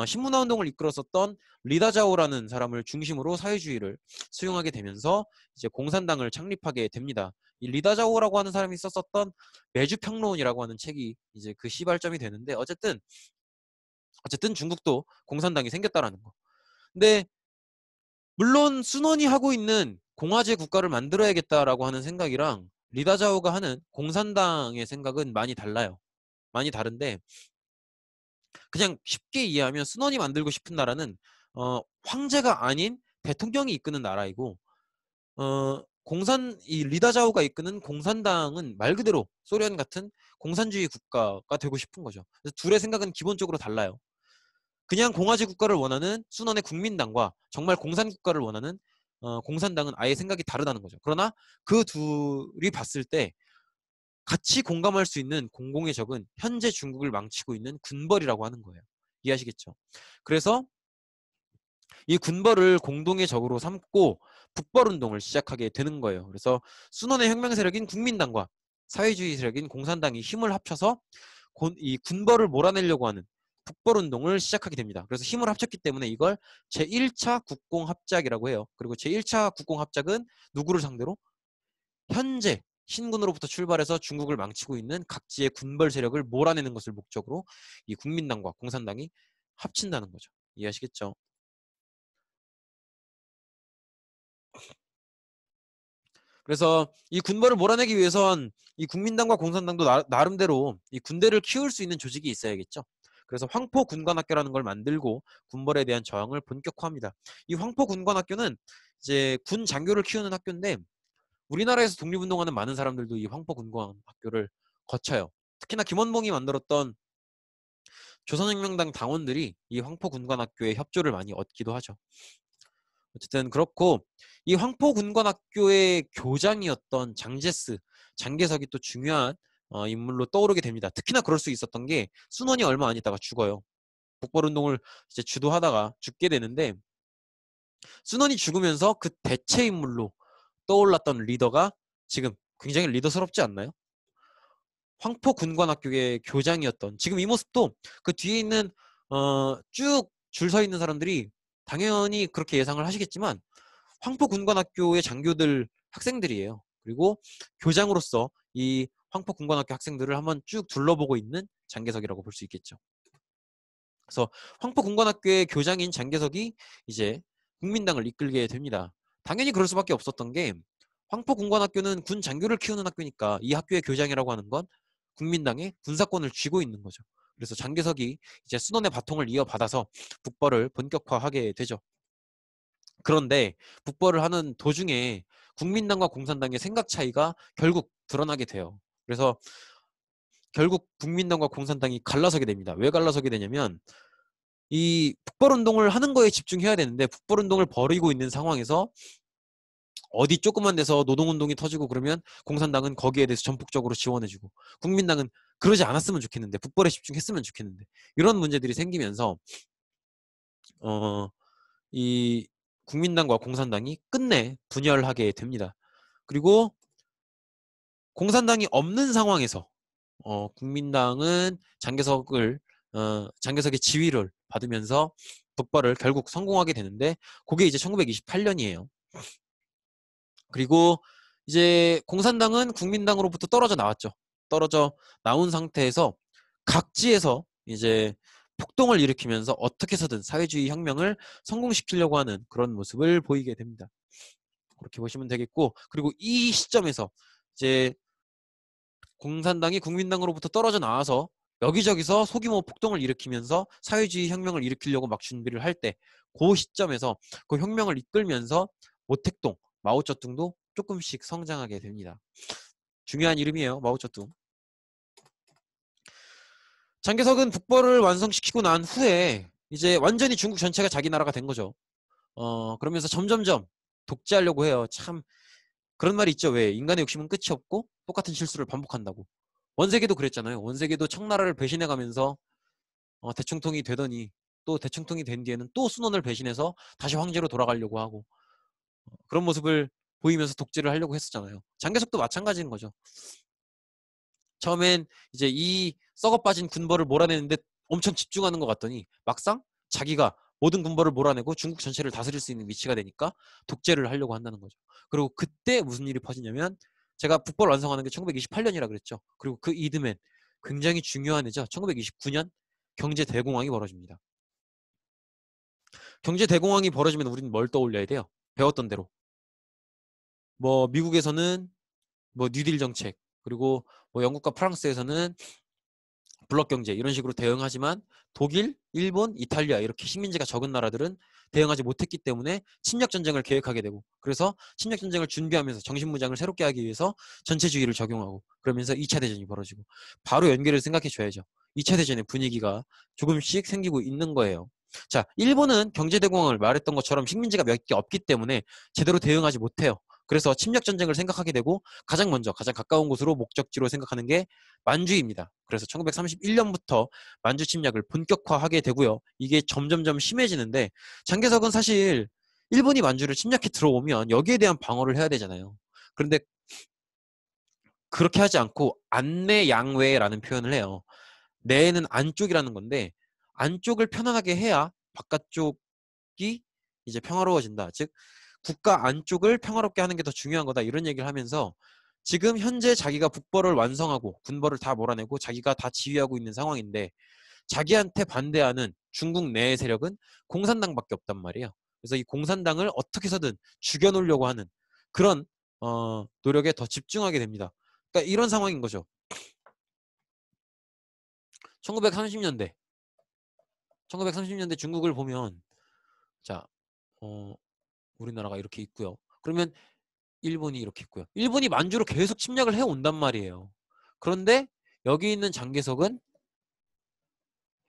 신문화운동을 이끌었었던 리다자오라는 사람을 중심으로 사회주의를 수용하게 되면서 이제 공산당을 창립하게 됩니다. 이 리다자오라고 하는 사람이 썼었던 매주평론이라고 하는 책이 이제 그 시발점이 되는데 어쨌든 중국도 공산당이 생겼다라는 거. 근데 물론 순원이 하고 있는 공화제 국가를 만들어야겠다라고 하는 생각이랑 리다자오가 하는 공산당의 생각은 많이 달라요. 많이 다른데 그냥 쉽게 이해하면 순원이 만들고 싶은 나라는 황제가 아닌 대통령이 이끄는 나라이고 이 리다자오가 이끄는 공산당은 말 그대로 소련 같은 공산주의 국가가 되고 싶은 거죠. 그래서 둘의 생각은 기본적으로 달라요. 그냥 공화제 국가를 원하는 순원의 국민당과 정말 공산 국가를 원하는 공산당은 아예 생각이 다르다는 거죠. 그러나 그 둘이 봤을 때 같이 공감할 수 있는 공공의 적은 현재 중국을 망치고 있는 군벌이라고 하는 거예요. 이해하시겠죠? 그래서 이 군벌을 공동의 적으로 삼고 북벌운동을 시작하게 되는 거예요. 그래서 순원의 혁명 세력인 국민당과 사회주의 세력인 공산당이 힘을 합쳐서 이 군벌을 몰아내려고 하는 북벌운동을 시작하게 됩니다. 그래서 힘을 합쳤기 때문에 이걸 제1차 국공합작이라고 해요. 그리고 제1차 국공합작은 누구를 상대로? 현재 신군으로부터 출발해서 중국을 망치고 있는 각지의 군벌 세력을 몰아내는 것을 목적으로 이 국민당과 공산당이 합친다는 거죠. 이해하시겠죠? 그래서 이 군벌을 몰아내기 위해선 이 국민당과 공산당도 나름대로 이 군대를 키울 수 있는 조직이 있어야겠죠. 그래서 황포 군관학교라는 걸 만들고 군벌에 대한 저항을 본격화합니다. 이 황포 군관학교는 이제 군 장교를 키우는 학교인데 우리나라에서 독립운동하는 많은 사람들도 이 황포 군관학교를 거쳐요. 특히나 김원봉이 만들었던 조선혁명당 당원들이 이 황포 군관학교의 협조를 많이 얻기도 하죠. 어쨌든 그렇고 이 황포군관학교의 교장이었던 장개석이 또 중요한 인물로 떠오르게 됩니다. 특히나 그럴 수 있었던 게 순원이 얼마 안 있다가 죽어요. 북벌운동을 이제 주도하다가 죽게 되는데 순원이 죽으면서 그 대체 인물로 떠올랐던 리더가 지금 굉장히 리더스럽지 않나요? 황포군관학교의 교장이었던, 지금 이 모습도 그 뒤에 있는 쭉 줄 서 있는 사람들이 당연히 그렇게 예상을 하시겠지만 황포군관학교의 장교들 학생들이에요. 그리고 교장으로서 이 황포군관학교 학생들을 한번 쭉 둘러보고 있는 장개석이라고 볼 수 있겠죠. 그래서 황포군관학교의 교장인 장개석이 이제 국민당을 이끌게 됩니다. 당연히 그럴 수밖에 없었던 게 황포군관학교는 군 장교를 키우는 학교니까 이 학교의 교장이라고 하는 건 국민당의 군사권을 쥐고 있는 거죠. 그래서 장개석이 이제 순원의 바통을 이어받아서 북벌을 본격화하게 되죠. 그런데 북벌을 하는 도중에 국민당과 공산당의 생각 차이가 결국 드러나게 돼요. 그래서 결국 국민당과 공산당이 갈라서게 됩니다. 왜 갈라서게 되냐면 이 북벌운동을 하는 거에 집중해야 되는데 북벌운동을 벌이고 있는 상황에서 어디 조그만 데서 노동운동이 터지고 그러면 공산당은 거기에 대해서 전폭적으로 지원해주고, 국민당은 그러지 않았으면 좋겠는데, 북벌에 집중했으면 좋겠는데, 이런 문제들이 생기면서 이 국민당과 공산당이 끝내 분열하게 됩니다. 그리고 공산당이 없는 상황에서 국민당은 장개석의 지위를 받으면서 북벌을 결국 성공하게 되는데, 그게 이제 1928년이에요. 그리고 이제 공산당은 국민당으로부터 떨어져 나왔죠. 떨어져 나온 상태에서 각지에서 이제 폭동을 일으키면서 어떻게 해서든 사회주의 혁명을 성공시키려고 하는 그런 모습을 보이게 됩니다. 그렇게 보시면 되겠고, 그리고 이 시점에서 이제 공산당이 국민당으로부터 떨어져 나와서 여기저기서 소규모 폭동을 일으키면서 사회주의 혁명을 일으키려고 막 준비를 할 때, 그 시점에서 그 혁명을 이끌면서 모택동, 마오쩌둥도 조금씩 성장하게 됩니다. 중요한 이름이에요, 마오쩌둥. 장개석은 북벌을 완성시키고 난 후에 이제 완전히 중국 전체가 자기 나라가 된 거죠. 그러면서 점점점 독재하려고 해요. 참 그런 말이 있죠. 왜 인간의 욕심은 끝이 없고 똑같은 실수를 반복한다고. 원세계도 그랬잖아요. 원세계도 청나라를 배신해가면서 대청통이 되더니, 또 대청통이 된 뒤에는 또 순원을 배신해서 다시 황제로 돌아가려고 하고, 그런 모습을 보이면서 독재를 하려고 했었잖아요. 장개석도 마찬가지인 거죠. 처음엔 이제 이 썩어 빠진 군벌을 몰아내는데 엄청 집중하는 것 같더니 막상 자기가 모든 군벌을 몰아내고 중국 전체를 다스릴 수 있는 위치가 되니까 독재를 하려고 한다는 거죠. 그리고 그때 무슨 일이 퍼지냐면, 제가 북벌 완성하는 게 1928년이라 그랬죠. 그리고 그 이듬해 굉장히 중요한 해죠. 1929년 경제 대공황이 벌어집니다. 경제 대공황이 벌어지면 우리는 뭘 떠올려야 돼요? 배웠던 대로. 뭐 미국에서는 뭐 뉴딜 정책, 그리고 뭐 영국과 프랑스에서는 블록 경제 이런 식으로 대응하지만, 독일, 일본, 이탈리아 이렇게 식민지가 적은 나라들은 대응하지 못했기 때문에 침략 전쟁을 계획하게 되고, 그래서 침략 전쟁을 준비하면서 정신무장을 새롭게 하기 위해서 전체주의를 적용하고, 그러면서 2차 대전이 벌어지고, 바로 연계를 생각해 줘야죠. 2차 대전의 분위기가 조금씩 생기고 있는 거예요. 자, 일본은 경제 대공황을 말했던 것처럼 식민지가 몇 개 없기 때문에 제대로 대응하지 못해요. 그래서 침략 전쟁을 생각하게 되고, 가장 먼저 가장 가까운 곳으로 목적지로 생각하는 게 만주입니다. 그래서 1931년부터 만주 침략을 본격화하게 되고요. 이게 점점점 심해지는데, 장개석은 사실 일본이 만주를 침략해 들어오면 여기에 대한 방어를 해야 되잖아요. 그런데 그렇게 하지 않고 안내양외라는 표현을 해요. 내는 안쪽이라는 건데, 안쪽을 편안하게 해야 바깥쪽이 이제 평화로워진다. 즉 국가 안쪽을 평화롭게 하는 게 더 중요한 거다, 이런 얘기를 하면서, 지금 현재 자기가 북벌을 완성하고 군벌을 다 몰아내고 자기가 다 지휘하고 있는 상황인데, 자기한테 반대하는 중국 내의 세력은 공산당밖에 없단 말이에요. 그래서 이 공산당을 어떻게 해서든 죽여놓으려고 하는 그런 노력에 더 집중하게 됩니다. 그러니까 이런 상황인 거죠. 1930년대 1930년대 중국을 보면, 자, 우리나라가 이렇게 있고요. 그러면 일본이 이렇게 있고요. 일본이 만주로 계속 침략을 해온단 말이에요. 그런데 여기 있는 장개석은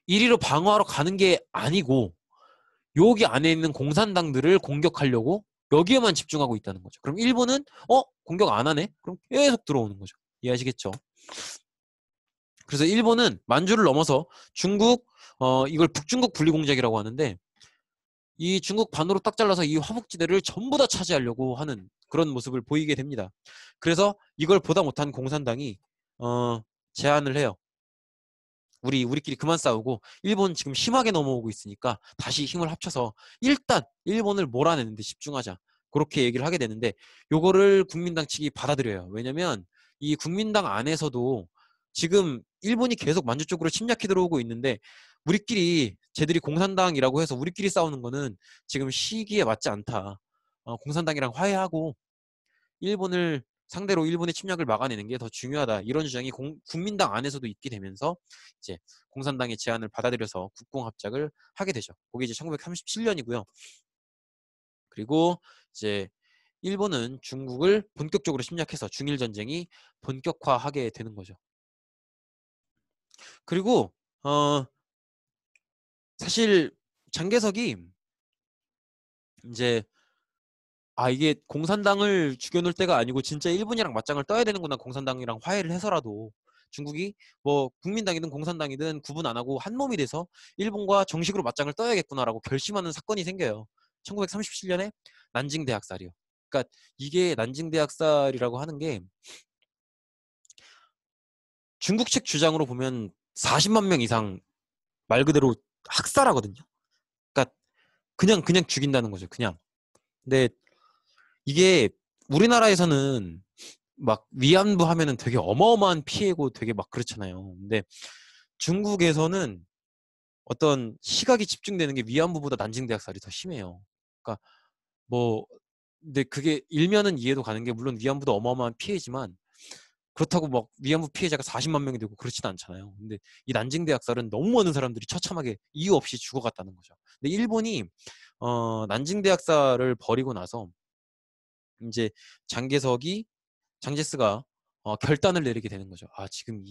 이리로 방어하러 가는 게 아니고, 여기 안에 있는 공산당들을 공격하려고 여기에만 집중하고 있다는 거죠. 그럼 일본은 공격 안 하네? 그럼 계속 들어오는 거죠. 이해하시겠죠? 그래서 일본은 만주를 넘어서 중국, 이걸 북중국 분리공작이라고 하는데, 이 중국 반으로 딱 잘라서 이 화북지대를 전부 다 차지하려고 하는 그런 모습을 보이게 됩니다. 그래서 이걸 보다 못한 공산당이 제안을 해요. 우리끼리 그만 싸우고 일본 지금 심하게 넘어오고 있으니까 다시 힘을 합쳐서 일단 일본을 몰아내는 데 집중하자. 그렇게 얘기를 하게 되는데, 요거를 국민당 측이 받아들여요. 왜냐면 이 국민당 안에서도 지금 일본이 계속 만주 쪽으로 침략해 들어오고 있는데, 우리끼리 쟤들이 공산당이라고 해서 우리끼리 싸우는 거는 지금 시기에 맞지 않다. 공산당이랑 화해하고 일본을 상대로 일본의 침략을 막아내는 게 더 중요하다, 이런 주장이 국민당 안에서도 있게 되면서 이제 공산당의 제안을 받아들여서 국공합작을 하게 되죠. 그게 이제 1937년이고요. 그리고 이제 일본은 중국을 본격적으로 침략해서 중일 전쟁이 본격화하게 되는 거죠. 그리고 사실 장개석이 이제 이게 공산당을 죽여놓을 때가 아니고 진짜 일본이랑 맞짱을 떠야 되는구나. 공산당이랑 화해를 해서라도 중국이 뭐 국민당이든 공산당이든 구분 안 하고 한 몸이 돼서 일본과 정식으로 맞짱을 떠야겠구나라고 결심하는 사건이 생겨요. 1937년에 난징 대학살이요. 그러니까 이게 난징 대학살이라고 하는 게 중국 측 주장으로 보면 40만 명 이상 말 그대로 학살하거든요. 그러니까 그냥 죽인다는 거죠. 그냥. 근데 이게 우리나라에서는 막 위안부 하면은 되게 어마어마한 피해고 되게 막 그렇잖아요. 근데 중국에서는 어떤 시각이 집중되는 게 위안부보다 난징 대학살이 더 심해요. 그러니까 뭐 근데 그게 일면은 이해도 가는 게 물론 위안부도 어마어마한 피해지만 그렇다고 막 위안부 피해자가 40만 명이 되고 그렇지는 않잖아요. 근데 이 난징 대학살은 너무 많은 사람들이 처참하게 이유 없이 죽어갔다는 거죠. 근데 일본이 난징 대학살을 벌이고 나서 이제 장개석이 장제스가 결단을 내리게 되는 거죠. 지금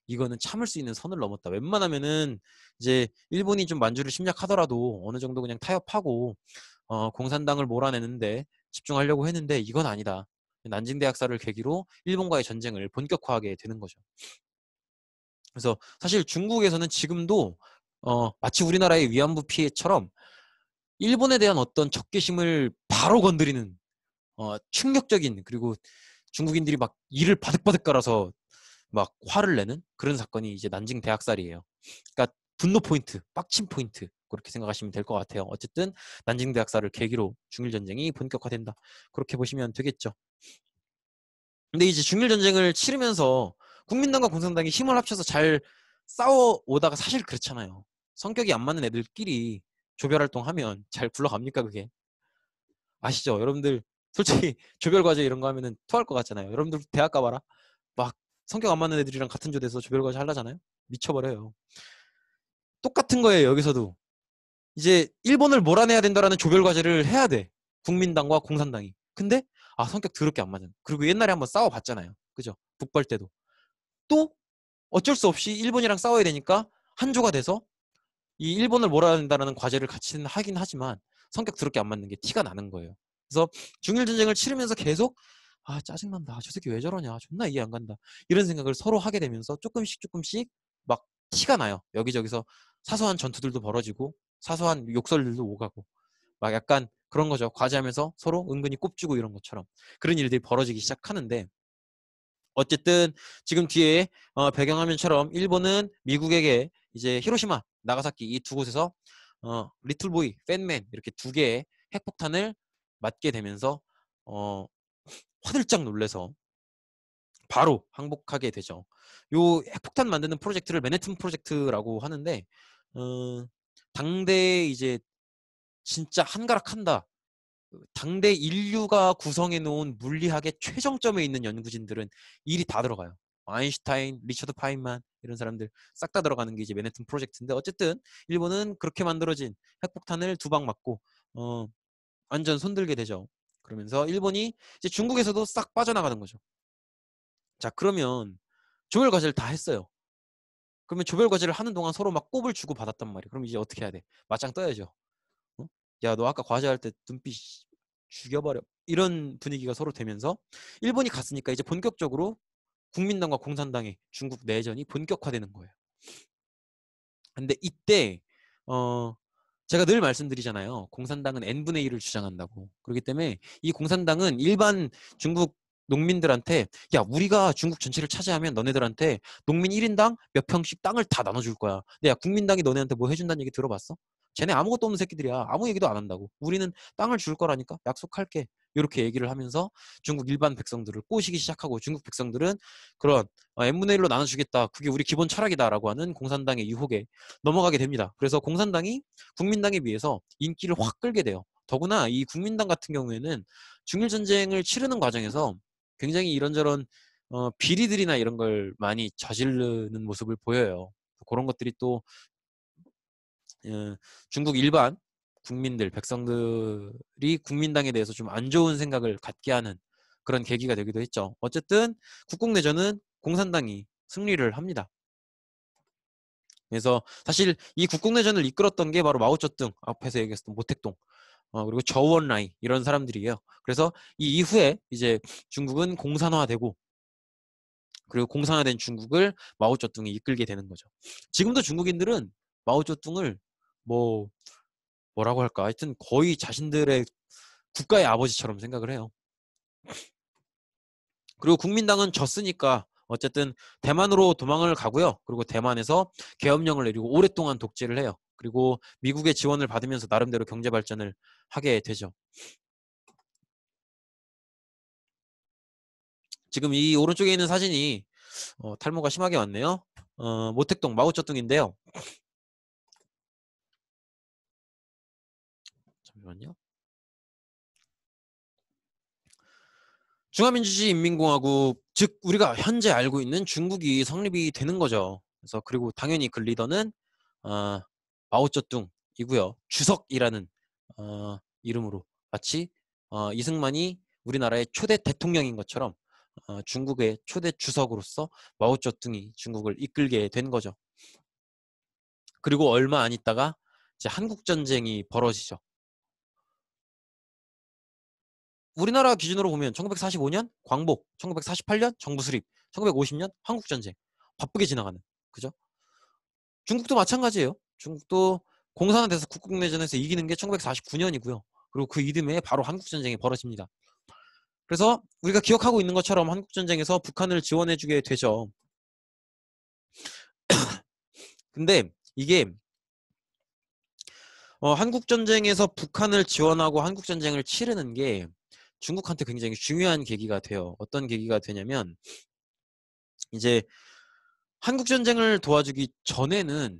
이거는 참을 수 있는 선을 넘었다. 웬만하면은 이제 일본이 좀 만주를 침략하더라도 어느 정도 그냥 타협하고 공산당을 몰아내는데 집중하려고 했는데 이건 아니다. 난징 대학살을 계기로 일본과의 전쟁을 본격화하게 되는 거죠. 그래서 사실 중국에서는 지금도 마치 우리나라의 위안부 피해처럼 일본에 대한 어떤 적개심을 바로 건드리는 충격적인 그리고 중국인들이 막 이를 바득바득 깔아서 막 화를 내는 그런 사건이 이제 난징 대학살이에요. 그러니까 분노 포인트, 빡침 포인트 그렇게 생각하시면 될 것 같아요. 어쨌든 난징 대학살을 계기로 중일 전쟁이 본격화된다. 그렇게 보시면 되겠죠. 근데 이제 중일 전쟁을 치르면서 국민당과 공산당이 힘을 합쳐서 잘 싸워 오다가 사실 그렇잖아요. 성격이 안 맞는 애들끼리 조별 활동하면 잘 굴러갑니까 그게? 아시죠? 여러분들 솔직히 조별 과제 이런 거 하면은 토할 것 같잖아요. 여러분들 대학 가봐라. 막 성격 안 맞는 애들이랑 같은 조대에서 조별 과제 하려잖아요. 미쳐버려요. 똑같은 거예요. 여기서도 이제 일본을 몰아내야 된다라는 조별 과제를 해야 돼. 국민당과 공산당이. 근데 성격 더럽게 안 맞은. 그리고 옛날에 한번 싸워봤잖아요. 그죠? 북벌 때도. 또 어쩔 수 없이 일본이랑 싸워야 되니까 한조가 돼서 이 일본을 몰아야 된다라는 과제를 같이 하긴 하지만 성격 더럽게 안 맞는 게 티가 나는 거예요. 그래서 중일 전쟁을 치르면서 계속 짜증난다. 저 새끼 왜 저러냐. 존나 이해 안 간다. 이런 생각을 서로 하게 되면서 조금씩 막 티가 나요. 여기저기서 사소한 전투들도 벌어지고 사소한 욕설들도 오가고 막 약간 그런 거죠. 과제하면서 서로 은근히 꼽주고 이런 것처럼 그런 일들이 벌어지기 시작하는데 어쨌든 지금 뒤에 배경화면처럼 일본은 미국에게 이제 히로시마, 나가사키 이 두 곳에서 리틀보이, 팬맨 이렇게 두 개의 핵폭탄을 맞게 되면서 화들짝 놀래서 바로 항복하게 되죠. 요 핵폭탄 만드는 프로젝트를 맨해튼 프로젝트라고 하는데 어, 당대 이제 진짜 한가락한다. 당대 인류가 구성해 놓은 물리학의 최정점에 있는 연구진들은 일이 다 들어가요. 아인슈타인, 리처드 파인만 이런 사람들 싹 다 들어가는 게 이제 맨해튼 프로젝트인데 어쨌든 일본은 그렇게 만들어진 핵폭탄을 두 방 맞고 완전 손들게 되죠. 그러면서 일본이 이제 중국에서도 싹 빠져나가는 거죠. 자, 그러면 조별 과제를 다 했어요. 그러면 조별 과제를 하는 동안 서로 막 꼽을 주고 받았단 말이에요. 그럼 이제 어떻게 해야 돼? 맞짱 떠야죠. 어? 야, 너 아까 과제할 때 눈빛 죽여버려. 이런 분위기가 서로 되면서 일본이 갔으니까 이제 본격적으로 국민당과 공산당의 중국 내전이 본격화되는 거예요. 근데 이때 어 제가 늘 말씀드리잖아요. 공산당은 n분의 1을 주장한다고. 그렇기 때문에 이 공산당은 일반 중국 농민들한테 야 우리가 중국 전체를 차지하면 너네들한테 농민 1인당 몇 평씩 땅을 다 나눠줄 거야. 근데 야 국민당이 너네한테 뭐 해준다는 얘기 들어봤어? 쟤네 아무것도 없는 새끼들이야. 아무 얘기도 안 한다고. 우리는 땅을 줄 거라니까 약속할게. 이렇게 얘기를 하면서 중국 일반 백성들을 꼬시기 시작하고 중국 백성들은 그런 n분의 1로 나눠주겠다. 그게 우리 기본 철학이다라고 하는 공산당의 유혹에 넘어가게 됩니다. 그래서 공산당이 국민당에 비해서 인기를 확 끌게 돼요. 더구나 이 국민당 같은 경우에는 중일전쟁을 치르는 과정에서 굉장히 이런저런 비리들이나 이런 걸 많이 저지르는 모습을 보여요. 그런 것들이 또 중국 일반 국민들, 백성들이 국민당에 대해서 좀 안 좋은 생각을 갖게 하는 그런 계기가 되기도 했죠. 어쨌든 국共내전은 공산당이 승리를 합니다. 그래서 사실 이 국共내전을 이끌었던 게 바로 마오쩌둥 앞에서 얘기했던 모택동. 그리고 저우언라이 이런 사람들이에요. 그래서 이 이후에 이제 중국은 공산화되고 그리고 공산화된 중국을 마오쩌둥이 이끌게 되는 거죠. 지금도 중국인들은 마오쩌둥을 뭐 뭐라고 할까? 하여튼 거의 자신들의 국가의 아버지처럼 생각을 해요. 그리고 국민당은 졌으니까 어쨌든 대만으로 도망을 가고요. 그리고 대만에서 계엄령을 내리고 오랫동안 독재를 해요. 그리고 미국의 지원을 받으면서 나름대로 경제 발전을 하게 되죠. 지금 이 오른쪽에 있는 사진이 탈모가 심하게 왔네요. 모택동 마오쩌둥인데요. 잠시만요. 중화민주주의인민공화국, 즉 우리가 현재 알고 있는 중국이 성립이 되는 거죠. 그래서 그리고 당연히 그 리더는 어, 마오쩌둥이고요. 주석이라는 이름으로 마치 이승만이 우리나라의 초대 대통령인 것처럼 중국의 초대 주석으로서 마오쩌둥이 중국을 이끌게 된 거죠. 그리고 얼마 안 있다가 이제 한국 전쟁이 벌어지죠. 우리나라 기준으로 보면 1945년 광복, 1948년 정부 수립, 1950년 한국 전쟁 바쁘게 지나가는 그죠? 중국도 마찬가지예요. 중국도 공산화돼서 국국내전에서 이기는 게 1949년이고요. 그리고 그 이듬해에 바로 한국 전쟁이 벌어집니다. 그래서 우리가 기억하고 있는 것처럼 한국 전쟁에서 북한을 지원해주게 되죠. 근데 이게 한국 전쟁에서 북한을 지원하고 한국 전쟁을 치르는 게 중국한테 굉장히 중요한 계기가 돼요. 어떤 계기가 되냐면 이제 한국 전쟁을 도와주기 전에는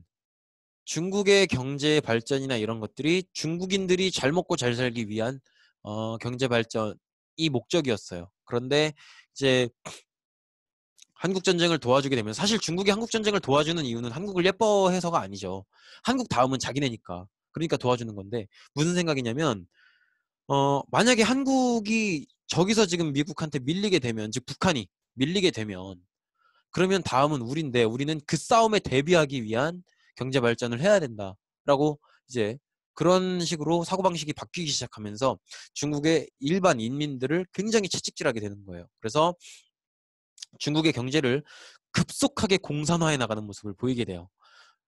중국의 경제 발전이나 이런 것들이 중국인들이 잘 먹고 잘 살기 위한 경제 발전이 목적이었어요. 그런데 이제 한국 전쟁을 도와주게 되면 사실 중국이 한국 전쟁을 도와주는 이유는 한국을 예뻐해서가 아니죠. 한국 다음은 자기네니까. 그러니까 도와주는 건데 무슨 생각이냐면 만약에 한국이 저기서 지금 미국한테 밀리게 되면 즉 북한이 밀리게 되면 그러면 다음은 우리인데 우리는 그 싸움에 대비하기 위한 경제 발전을 해야 된다라고 이제 그런 식으로 사고방식이 바뀌기 시작하면서 중국의 일반 인민들을 굉장히 채찍질하게 되는 거예요. 그래서 중국의 경제를 급속하게 공산화해 나가는 모습을 보이게 돼요.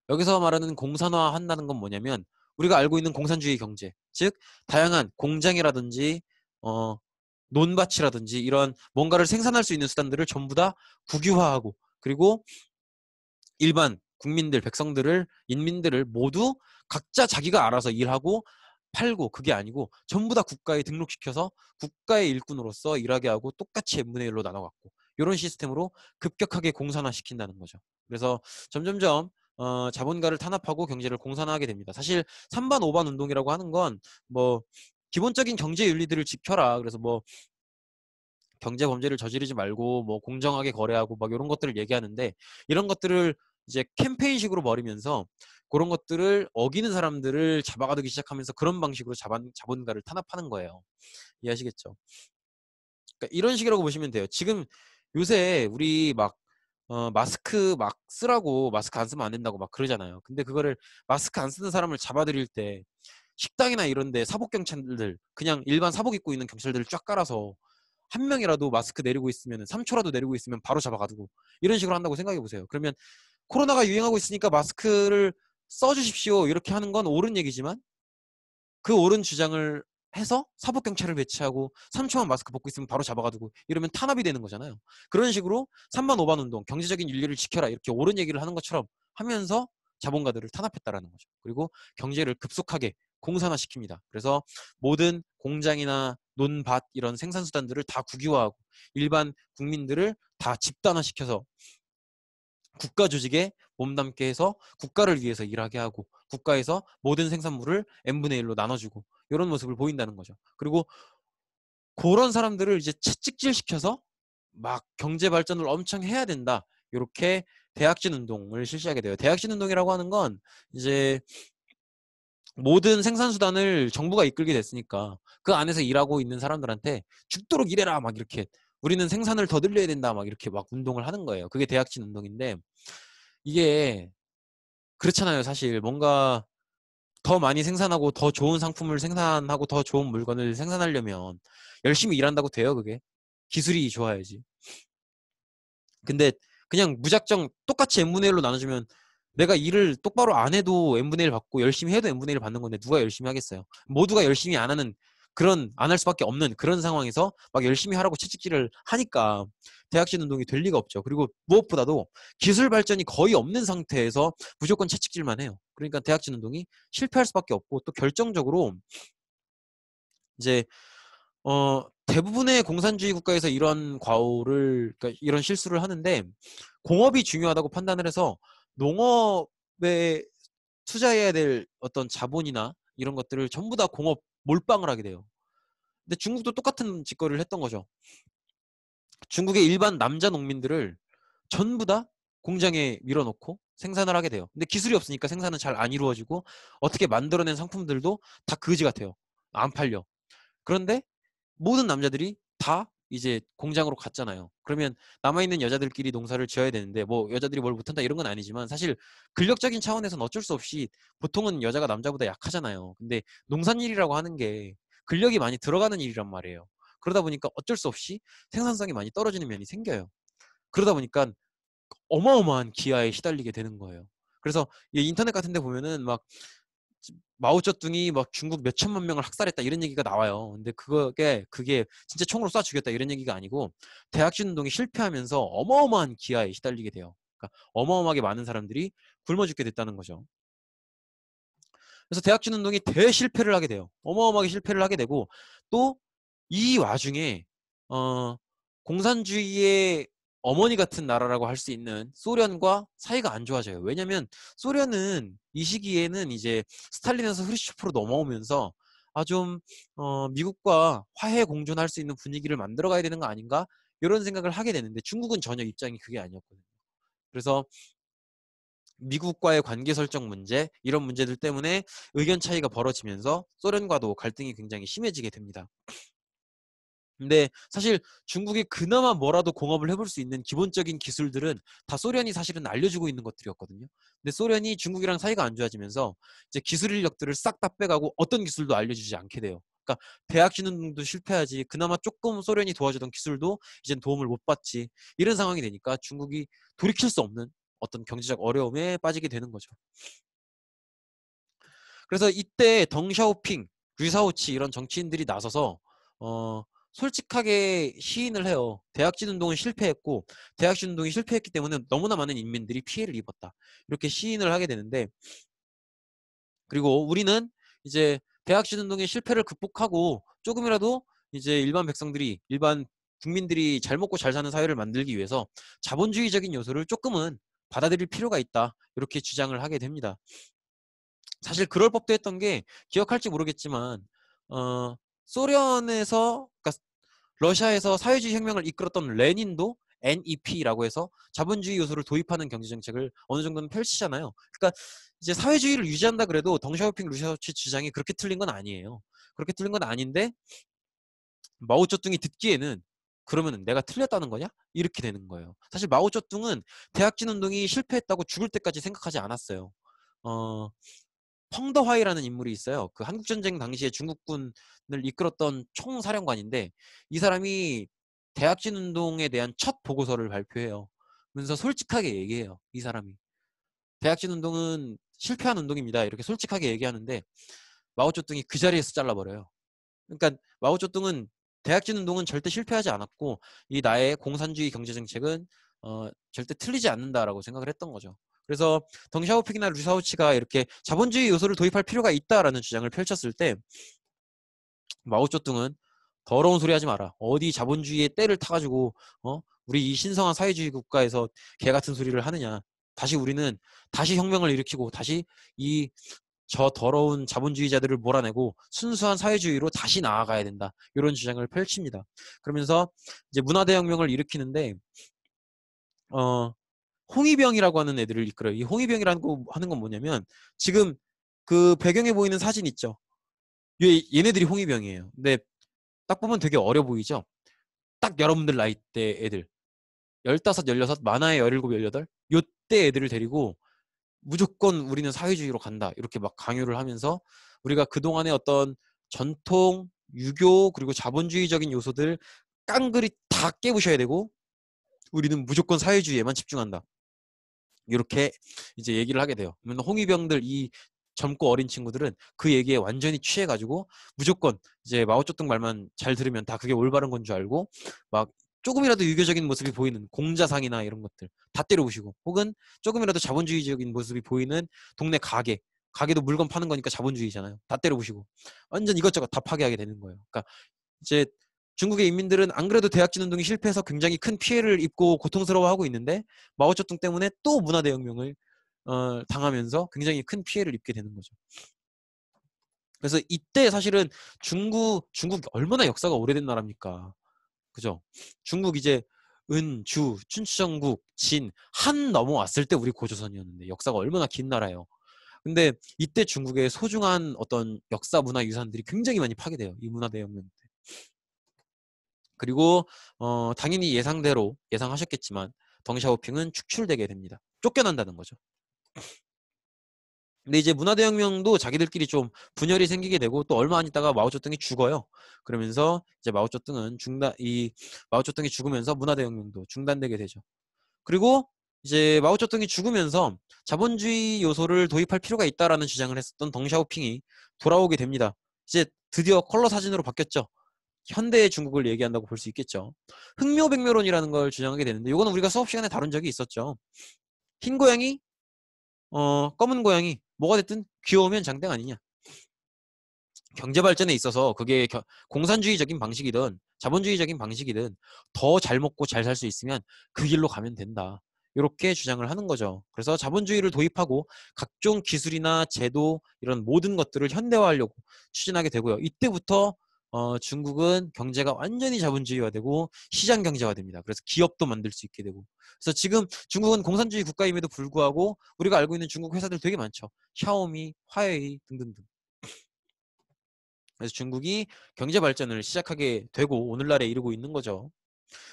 여기서 말하는 공산화한다는 건 뭐냐면 우리가 알고 있는 공산주의 경제, 즉 다양한 공장이라든지 어, 논밭이라든지 이런 뭔가를 생산할 수 있는 수단들을 전부 다 국유화하고 그리고 일반 국민들, 백성들을, 인민들을 모두 각자 자기가 알아서 일하고 팔고 그게 아니고 전부 다 국가에 등록시켜서 국가의 일꾼으로서 일하게 하고 똑같이 n분의 1로 나눠갖고 이런 시스템으로 급격하게 공산화시킨다는 거죠. 그래서 점점점 자본가를 탄압하고 경제를 공산화하게 됩니다. 사실 3반 5반 운동이라고 하는 건 뭐 기본적인 경제 윤리들을 지켜라. 그래서 뭐 경제 범죄를 저지르지 말고 뭐 공정하게 거래하고 막 이런 것들을 얘기하는데 이런 것들을 이제 캠페인식으로 벌이면서 그런 것들을 어기는 사람들을 잡아가두기 시작하면서 그런 방식으로 자본가를 탄압하는 거예요. 이해하시겠죠? 그러니까 이런 식이라고 보시면 돼요. 지금 요새 우리 막 마스크 막 쓰라고 마스크 안 쓰면 안 된다고 막 그러잖아요. 근데 그거를 마스크 안 쓰는 사람을 잡아들일 때 식당이나 이런 데 사복 경찰들 그냥 일반 사복 입고 있는 경찰들을 쫙 깔아서 한 명이라도 마스크 내리고 있으면 3초라도 내리고 있으면 바로 잡아가지고 이런 식으로 한다고 생각해 보세요. 그러면 코로나가 유행하고 있으니까 마스크를 써주십시오 이렇게 하는 건 옳은 얘기지만 그 옳은 주장을 해서 사법경찰을 배치하고 3초만 마스크 벗고 있으면 바로 잡아가지고 이러면 탄압이 되는 거잖아요. 그런 식으로 3반 5반 운동 경제적인 윤리를 지켜라 이렇게 옳은 얘기를 하는 것처럼 하면서 자본가들을 탄압했다라는 거죠. 그리고 경제를 급속하게 공산화시킵니다. 그래서 모든 공장이나 논밭 이런 생산수단들을 다 국유화하고 일반 국민들을 다 집단화시켜서 국가 조직에 몸담게 해서 국가를 위해서 일하게 하고 국가에서 모든 생산물을 n분의 1로 나눠주고 이런 모습을 보인다는 거죠. 그리고 그런 사람들을 이제 채찍질시켜서 막 경제 발전을 엄청 해야 된다. 이렇게 대학진 운동을 실시하게 돼요. 대학진 운동이라고 하는 건 이제 모든 생산수단을 정부가 이끌게 됐으니까 그 안에서 일하고 있는 사람들한테 죽도록 일해라 막 이렇게 우리는 생산을 더 늘려야 된다 막 이렇게 막 운동을 하는 거예요. 그게 대학진 운동인데 이게 그렇잖아요. 사실 뭔가 더 많이 생산하고 더 좋은 상품을 생산하고 더 좋은 물건을 생산하려면 열심히 일한다고 돼요, 그게. 기술이 좋아야지. 근데 그냥 무작정 똑같이 n분의 1로 나눠주면 내가 일을 똑바로 안 해도 n분의 1 받고 열심히 해도 n분의 1 받는 건데 누가 열심히 하겠어요. 모두가 열심히 안 하는 그런 안 할 수밖에 없는 그런 상황에서 막 열심히 하라고 채찍질을 하니까 대학신 운동이 될 리가 없죠. 그리고 무엇보다도 기술 발전이 거의 없는 상태에서 무조건 채찍질만 해요. 그러니까 대학신 운동이 실패할 수밖에 없고 또 결정적으로 이제 대부분의 공산주의 국가에서 이런 과오를, 그러니까 이런 실수를 하는데 공업이 중요하다고 판단을 해서 농업에 투자해야 될 어떤 자본이나 이런 것들을 전부 다 공업 몰빵을 하게 돼요. 근데 중국도 똑같은 짓거리를 했던 거죠. 중국의 일반 남자 농민들을 전부 다 공장에 밀어넣고 생산을 하게 돼요. 근데 기술이 없으니까 생산은 잘 안 이루어지고 어떻게 만들어낸 상품들도 다 거지 같아요. 안 팔려. 그런데 모든 남자들이 다 이제 공장으로 갔잖아요. 그러면 남아있는 여자들끼리 농사를 지어야 되는데 뭐 여자들이 뭘 못한다 이런 건 아니지만 사실 근력적인 차원에서는 어쩔 수 없이 보통은 여자가 남자보다 약하잖아요. 근데 농산일이라고 하는 게 근력이 많이 들어가는 일이란 말이에요. 그러다 보니까 어쩔 수 없이 생산성이 많이 떨어지는 면이 생겨요. 그러다 보니까 어마어마한 기아에 시달리게 되는 거예요. 그래서 인터넷 같은 데 보면은 막 마오쩌둥이 막 중국 몇 천만 명을 학살했다 이런 얘기가 나와요. 근데 그게 진짜 총으로 쏴 죽였다 이런 얘기가 아니고 대학신 운동이 실패하면서 어마어마한 기아에 시달리게 돼요. 그러니까 어마어마하게 많은 사람들이 굶어 죽게 됐다는 거죠. 그래서 대학신 운동이 대실패를 하게 돼요. 어마어마하게 실패를 하게 되고 또 이 와중에 어, 공산주의의 어머니 같은 나라라고 할 수 있는 소련과 사이가 안 좋아져요. 왜냐면 소련은 이 시기에는 이제 스탈린에서 흐르시초프로 넘어오면서 좀 미국과 화해 공존할 수 있는 분위기를 만들어 가야 되는 거 아닌가? 이런 생각을 하게 되는데 중국은 전혀 입장이 그게 아니었거든요. 그래서 미국과의 관계 설정 문제 이런 문제들 때문에 의견 차이가 벌어지면서 소련과도 갈등이 굉장히 심해지게 됩니다. 근데 사실 중국이 그나마 뭐라도 공업을 해볼 수 있는 기본적인 기술들은 다 소련이 사실은 알려주고 있는 것들이었거든요. 근데 소련이 중국이랑 사이가 안 좋아지면서 이제 기술 인력들을 싹 다 빼가고 어떤 기술도 알려주지 않게 돼요. 그러니까 대학 진흥도 실패하지 그나마 조금 소련이 도와주던 기술도 이젠 도움을 못 받지 이런 상황이 되니까 중국이 돌이킬 수 없는 어떤 경제적 어려움에 빠지게 되는 거죠. 그래서 이때 덩샤오핑, 류사오치 이런 정치인들이 나서서 솔직하게 시인을 해요. 대학진 운동은 실패했고 대학진 운동이 실패했기 때문에 너무나 많은 인민들이 피해를 입었다. 이렇게 시인을 하게 되는데 그리고 우리는 이제 대학진 운동의 실패를 극복하고 조금이라도 이제 일반 국민들이 잘 먹고 잘 사는 사회를 만들기 위해서 자본주의적인 요소를 조금은 받아들일 필요가 있다. 이렇게 주장을 하게 됩니다. 사실 그럴 법도 했던 게 기억할지 모르겠지만 소련에서 그러니까 러시아에서 사회주의 혁명을 이끌었던 레닌도 NEP라고 해서 자본주의 요소를 도입하는 경제 정책을 어느 정도는 펼치잖아요. 그러니까 이제 사회주의를 유지한다 그래도 덩샤오핑 루샤오치 주장이 그렇게 틀린 건 아니에요. 그렇게 틀린 건 아닌데 마오쩌둥이 듣기에는 그러면 내가 틀렸다는 거냐? 이렇게 되는 거예요. 사실 마오쩌둥은 대학진 운동이 실패했다고 죽을 때까지 생각하지 않았어요. 어, 펑더화이라는 인물이 있어요. 그 한국전쟁 당시에 중국군을 이끌었던 총사령관인데 이 사람이 대학진 운동에 대한 첫 보고서를 발표해요. 그러면서 솔직하게 얘기해요. 이 사람이. 대학진 운동은 실패한 운동입니다. 이렇게 솔직하게 얘기하는데 마오쩌둥이 그 자리에서 잘라버려요. 그러니까 마오쩌둥은 대학진 운동은 절대 실패하지 않았고 이 나의 공산주의 경제정책은 절대 틀리지 않는다라고 생각을 했던 거죠. 그래서 덩샤오픽이나 류사오치가 이렇게 자본주의 요소를 도입할 필요가 있다라는 주장을 펼쳤을 때 마오쩌둥은 더러운 소리 하지 마라. 어디 자본주의의 때를 타가지고 우리 이 신성한 사회주의 국가에서 개 같은 소리를 하느냐. 우리는 다시 혁명을 일으키고 다시 이 저 더러운 자본주의자들을 몰아내고 순수한 사회주의로 다시 나아가야 된다. 이런 주장을 펼칩니다. 그러면서 이제 문화대혁명을 일으키는데 홍위병이라고 하는 애들을 이끌어요. 이 홍위병이라는 거 하는 건 뭐냐면 지금 그 배경에 보이는 사진 있죠. 얘네들이 홍위병이에요. 근데 딱 보면 되게 어려 보이죠. 딱 여러분들 나이 때 애들 15, 16, 많아야 17, 18 요때 애들을 데리고 무조건 우리는 사회주의로 간다. 이렇게 막 강요를 하면서 우리가 그동안의 어떤 전통, 유교, 그리고 자본주의적인 요소들 깡그리 다 깨부셔야 되고 우리는 무조건 사회주의에만 집중한다. 이렇게 이제 얘기를 하게 돼요. 그러면 홍위병들 이 젊고 어린 친구들은 그 얘기에 완전히 취해가지고 무조건 이제 마오쩌둥 말만 잘 들으면 다 그게 올바른 건 줄 알고 막 조금이라도 유교적인 모습이 보이는 공자상이나 이런 것들 다 때려부시고 혹은 조금이라도 자본주의적인 모습이 보이는 동네 가게도 물건 파는 거니까 자본주의잖아요. 다 때려부시고 완전 이것저것 다 파괴하게 되는 거예요. 그러니까 이제 중국의 인민들은 안 그래도 대약진 운동이 실패해서 굉장히 큰 피해를 입고 고통스러워하고 있는데 마오쩌둥 때문에 또 문화대혁명을 당하면서 굉장히 큰 피해를 입게 되는 거죠. 그래서 이때 사실은 중국 얼마나 역사가 오래된 나라입니까? 그죠? 중국 이제 은, 주, 춘추전국, 진, 한 넘어왔을 때 우리 고조선이었는데 역사가 얼마나 긴 나라예요. 근데 이때 중국의 소중한 어떤 역사 문화 유산들이 굉장히 많이 파괴돼요. 이 문화대혁명 때. 그리고 당연히 예상대로 예상하셨겠지만 덩샤오핑은 축출되게 됩니다. 쫓겨난다는 거죠. 근데 이제 문화대혁명도 자기들끼리 좀 분열이 생기게 되고 또 얼마 안 있다가 마오쩌둥이 죽어요. 그러면서 이제 마오쩌둥이 죽으면서 문화대혁명도 중단되게 되죠. 그리고 이제 마오쩌둥이 죽으면서 자본주의 요소를 도입할 필요가 있다라는 주장을 했었던 덩샤오핑이 돌아오게 됩니다. 이제 드디어 컬러 사진으로 바뀌었죠. 현대의 중국을 얘기한다고 볼 수 있겠죠. 흑묘백묘론이라는 걸 주장하게 되는데 이거는 우리가 수업 시간에 다룬 적이 있었죠. 흰 고양이, 검은 고양이 뭐가 됐든 귀여우면 장땡 아니냐. 경제 발전에 있어서 그게 공산주의적인 방식이든 자본주의적인 방식이든 더 잘 먹고 잘 살 수 있으면 그 길로 가면 된다. 이렇게 주장을 하는 거죠. 그래서 자본주의를 도입하고 각종 기술이나 제도 이런 모든 것들을 현대화하려고 추진하게 되고요. 이때부터 중국은 경제가 완전히 자본주의화되고 시장 경제화됩니다. 그래서 기업도 만들 수 있게 되고. 그래서 지금 중국은 공산주의 국가임에도 불구하고 우리가 알고 있는 중국 회사들 되게 많죠. 샤오미, 화웨이 등등등. 그래서 중국이 경제 발전을 시작하게 되고 오늘날에 이르고 있는 거죠.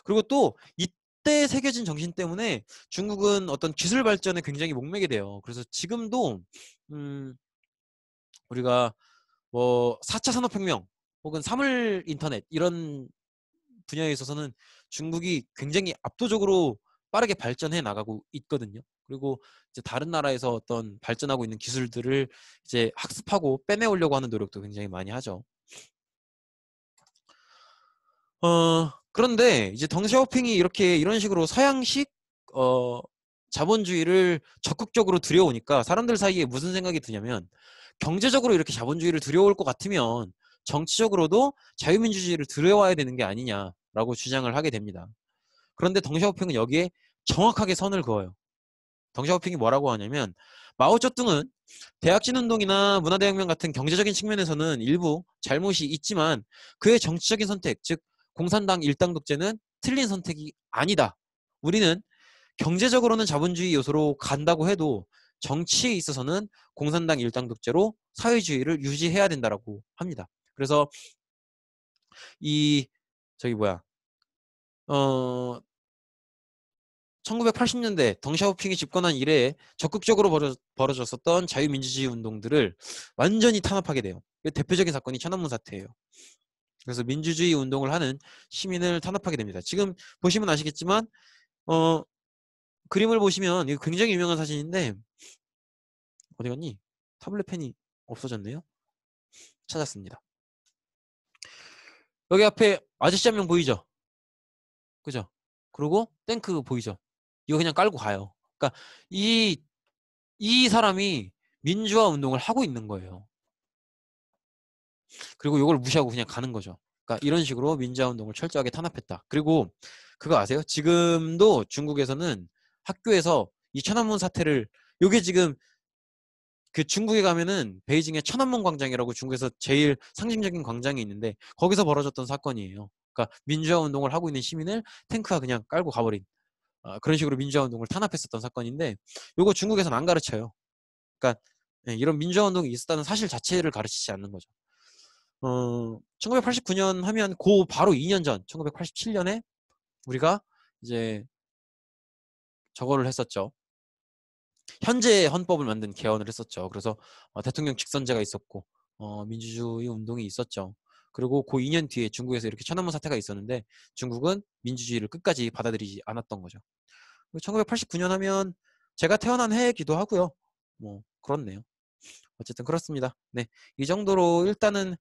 그리고 또 이때 새겨진 정신 때문에 중국은 어떤 기술 발전에 굉장히 목매게 돼요. 그래서 지금도 우리가 뭐 4차 산업혁명 혹은 사물 인터넷 이런 분야에 있어서는 중국이 굉장히 압도적으로 빠르게 발전해 나가고 있거든요. 그리고 이제 다른 나라에서 어떤 발전하고 있는 기술들을 이제 학습하고 빼내오려고 하는 노력도 굉장히 많이 하죠. 그런데 이제 덩샤오핑이 이렇게 이런 식으로 서양식 어, 자본주의를 적극적으로 들여오니까 사람들 사이에 무슨 생각이 드냐면 경제적으로 이렇게 자본주의를 들여올 것 같으면 정치적으로도 자유민주주의를 들여와야 되는 게 아니냐라고 주장을 하게 됩니다. 그런데 덩샤오핑은 여기에 정확하게 선을 그어요. 덩샤오핑이 뭐라고 하냐면 마오쩌둥은 대약진 운동이나 문화대혁명 같은 경제적인 측면에서는 일부 잘못이 있지만 그의 정치적인 선택, 즉 공산당 일당 독재는 틀린 선택이 아니다. 우리는 경제적으로는 자본주의 요소로 간다고 해도 정치에 있어서는 공산당 일당 독재로 사회주의를 유지해야 된다라고 합니다. 그래서 이 저기 뭐야 1980년대 덩샤오핑이 집권한 이래에 적극적으로 벌어졌었던 자유민주주의 운동들을 완전히 탄압하게 돼요. 대표적인 사건이 천안문 사태예요. 그래서 민주주의 운동을 하는 시민을 탄압하게 됩니다. 지금 보시면 아시겠지만 그림을 보시면 이거 굉장히 유명한 사진인데 어디 갔니? 타블렛 펜이 없어졌네요. 찾았습니다. 여기 앞에 아저씨 한 명 보이죠? 그죠? 그리고 탱크 보이죠? 이거 그냥 깔고 가요. 그러니까 이 사람이 민주화 운동을 하고 있는 거예요. 그리고 이걸 무시하고 그냥 가는 거죠. 그러니까 이런 식으로 민주화 운동을 철저하게 탄압했다. 그리고 그거 아세요? 지금도 중국에서는 학교에서 이 천안문 사태를 요게 지금 그 중국에 가면은 베이징의 천안문 광장이라고 중국에서 제일 상징적인 광장이 있는데 거기서 벌어졌던 사건이에요. 그러니까 민주화 운동을 하고 있는 시민을 탱크가 그냥 깔고 가버린 그런 식으로 민주화 운동을 탄압했었던 사건인데 요거 중국에서는 안 가르쳐요. 그러니까 이런 민주화 운동이 있었다는 사실 자체를 가르치지 않는 거죠. 1989년 하면 그 바로 2년 전 1987년에 우리가 이제 저거를 했었죠. 현재 헌법을 만든 개헌을 했었죠. 그래서 대통령 직선제가 있었고 민주주의 운동이 있었죠. 그리고 그 2년 뒤에 중국에서 이렇게 천안문 사태가 있었는데 중국은 민주주의를 끝까지 받아들이지 않았던 거죠. 1989년 하면 제가 태어난 해이기도 하고요. 뭐 그렇네요. 어쨌든 그렇습니다. 네, 이 정도로 일단은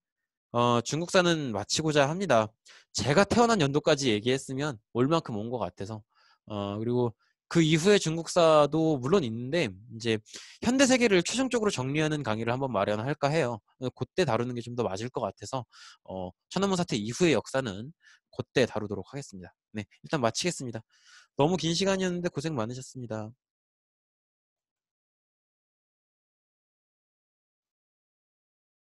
중국사는 마치고자 합니다. 제가 태어난 연도까지 얘기했으면 올 만큼 온 것 같아서 그리고 그 이후에 중국사도 물론 있는데 이제 현대 세계를 최종적으로 정리하는 강의를 한번 마련할까 해요. 그때 다루는 게 좀 더 맞을 것 같아서 천안문 사태 이후의 역사는 그때 다루도록 하겠습니다. 네, 일단 마치겠습니다. 너무 긴 시간이었는데 고생 많으셨습니다.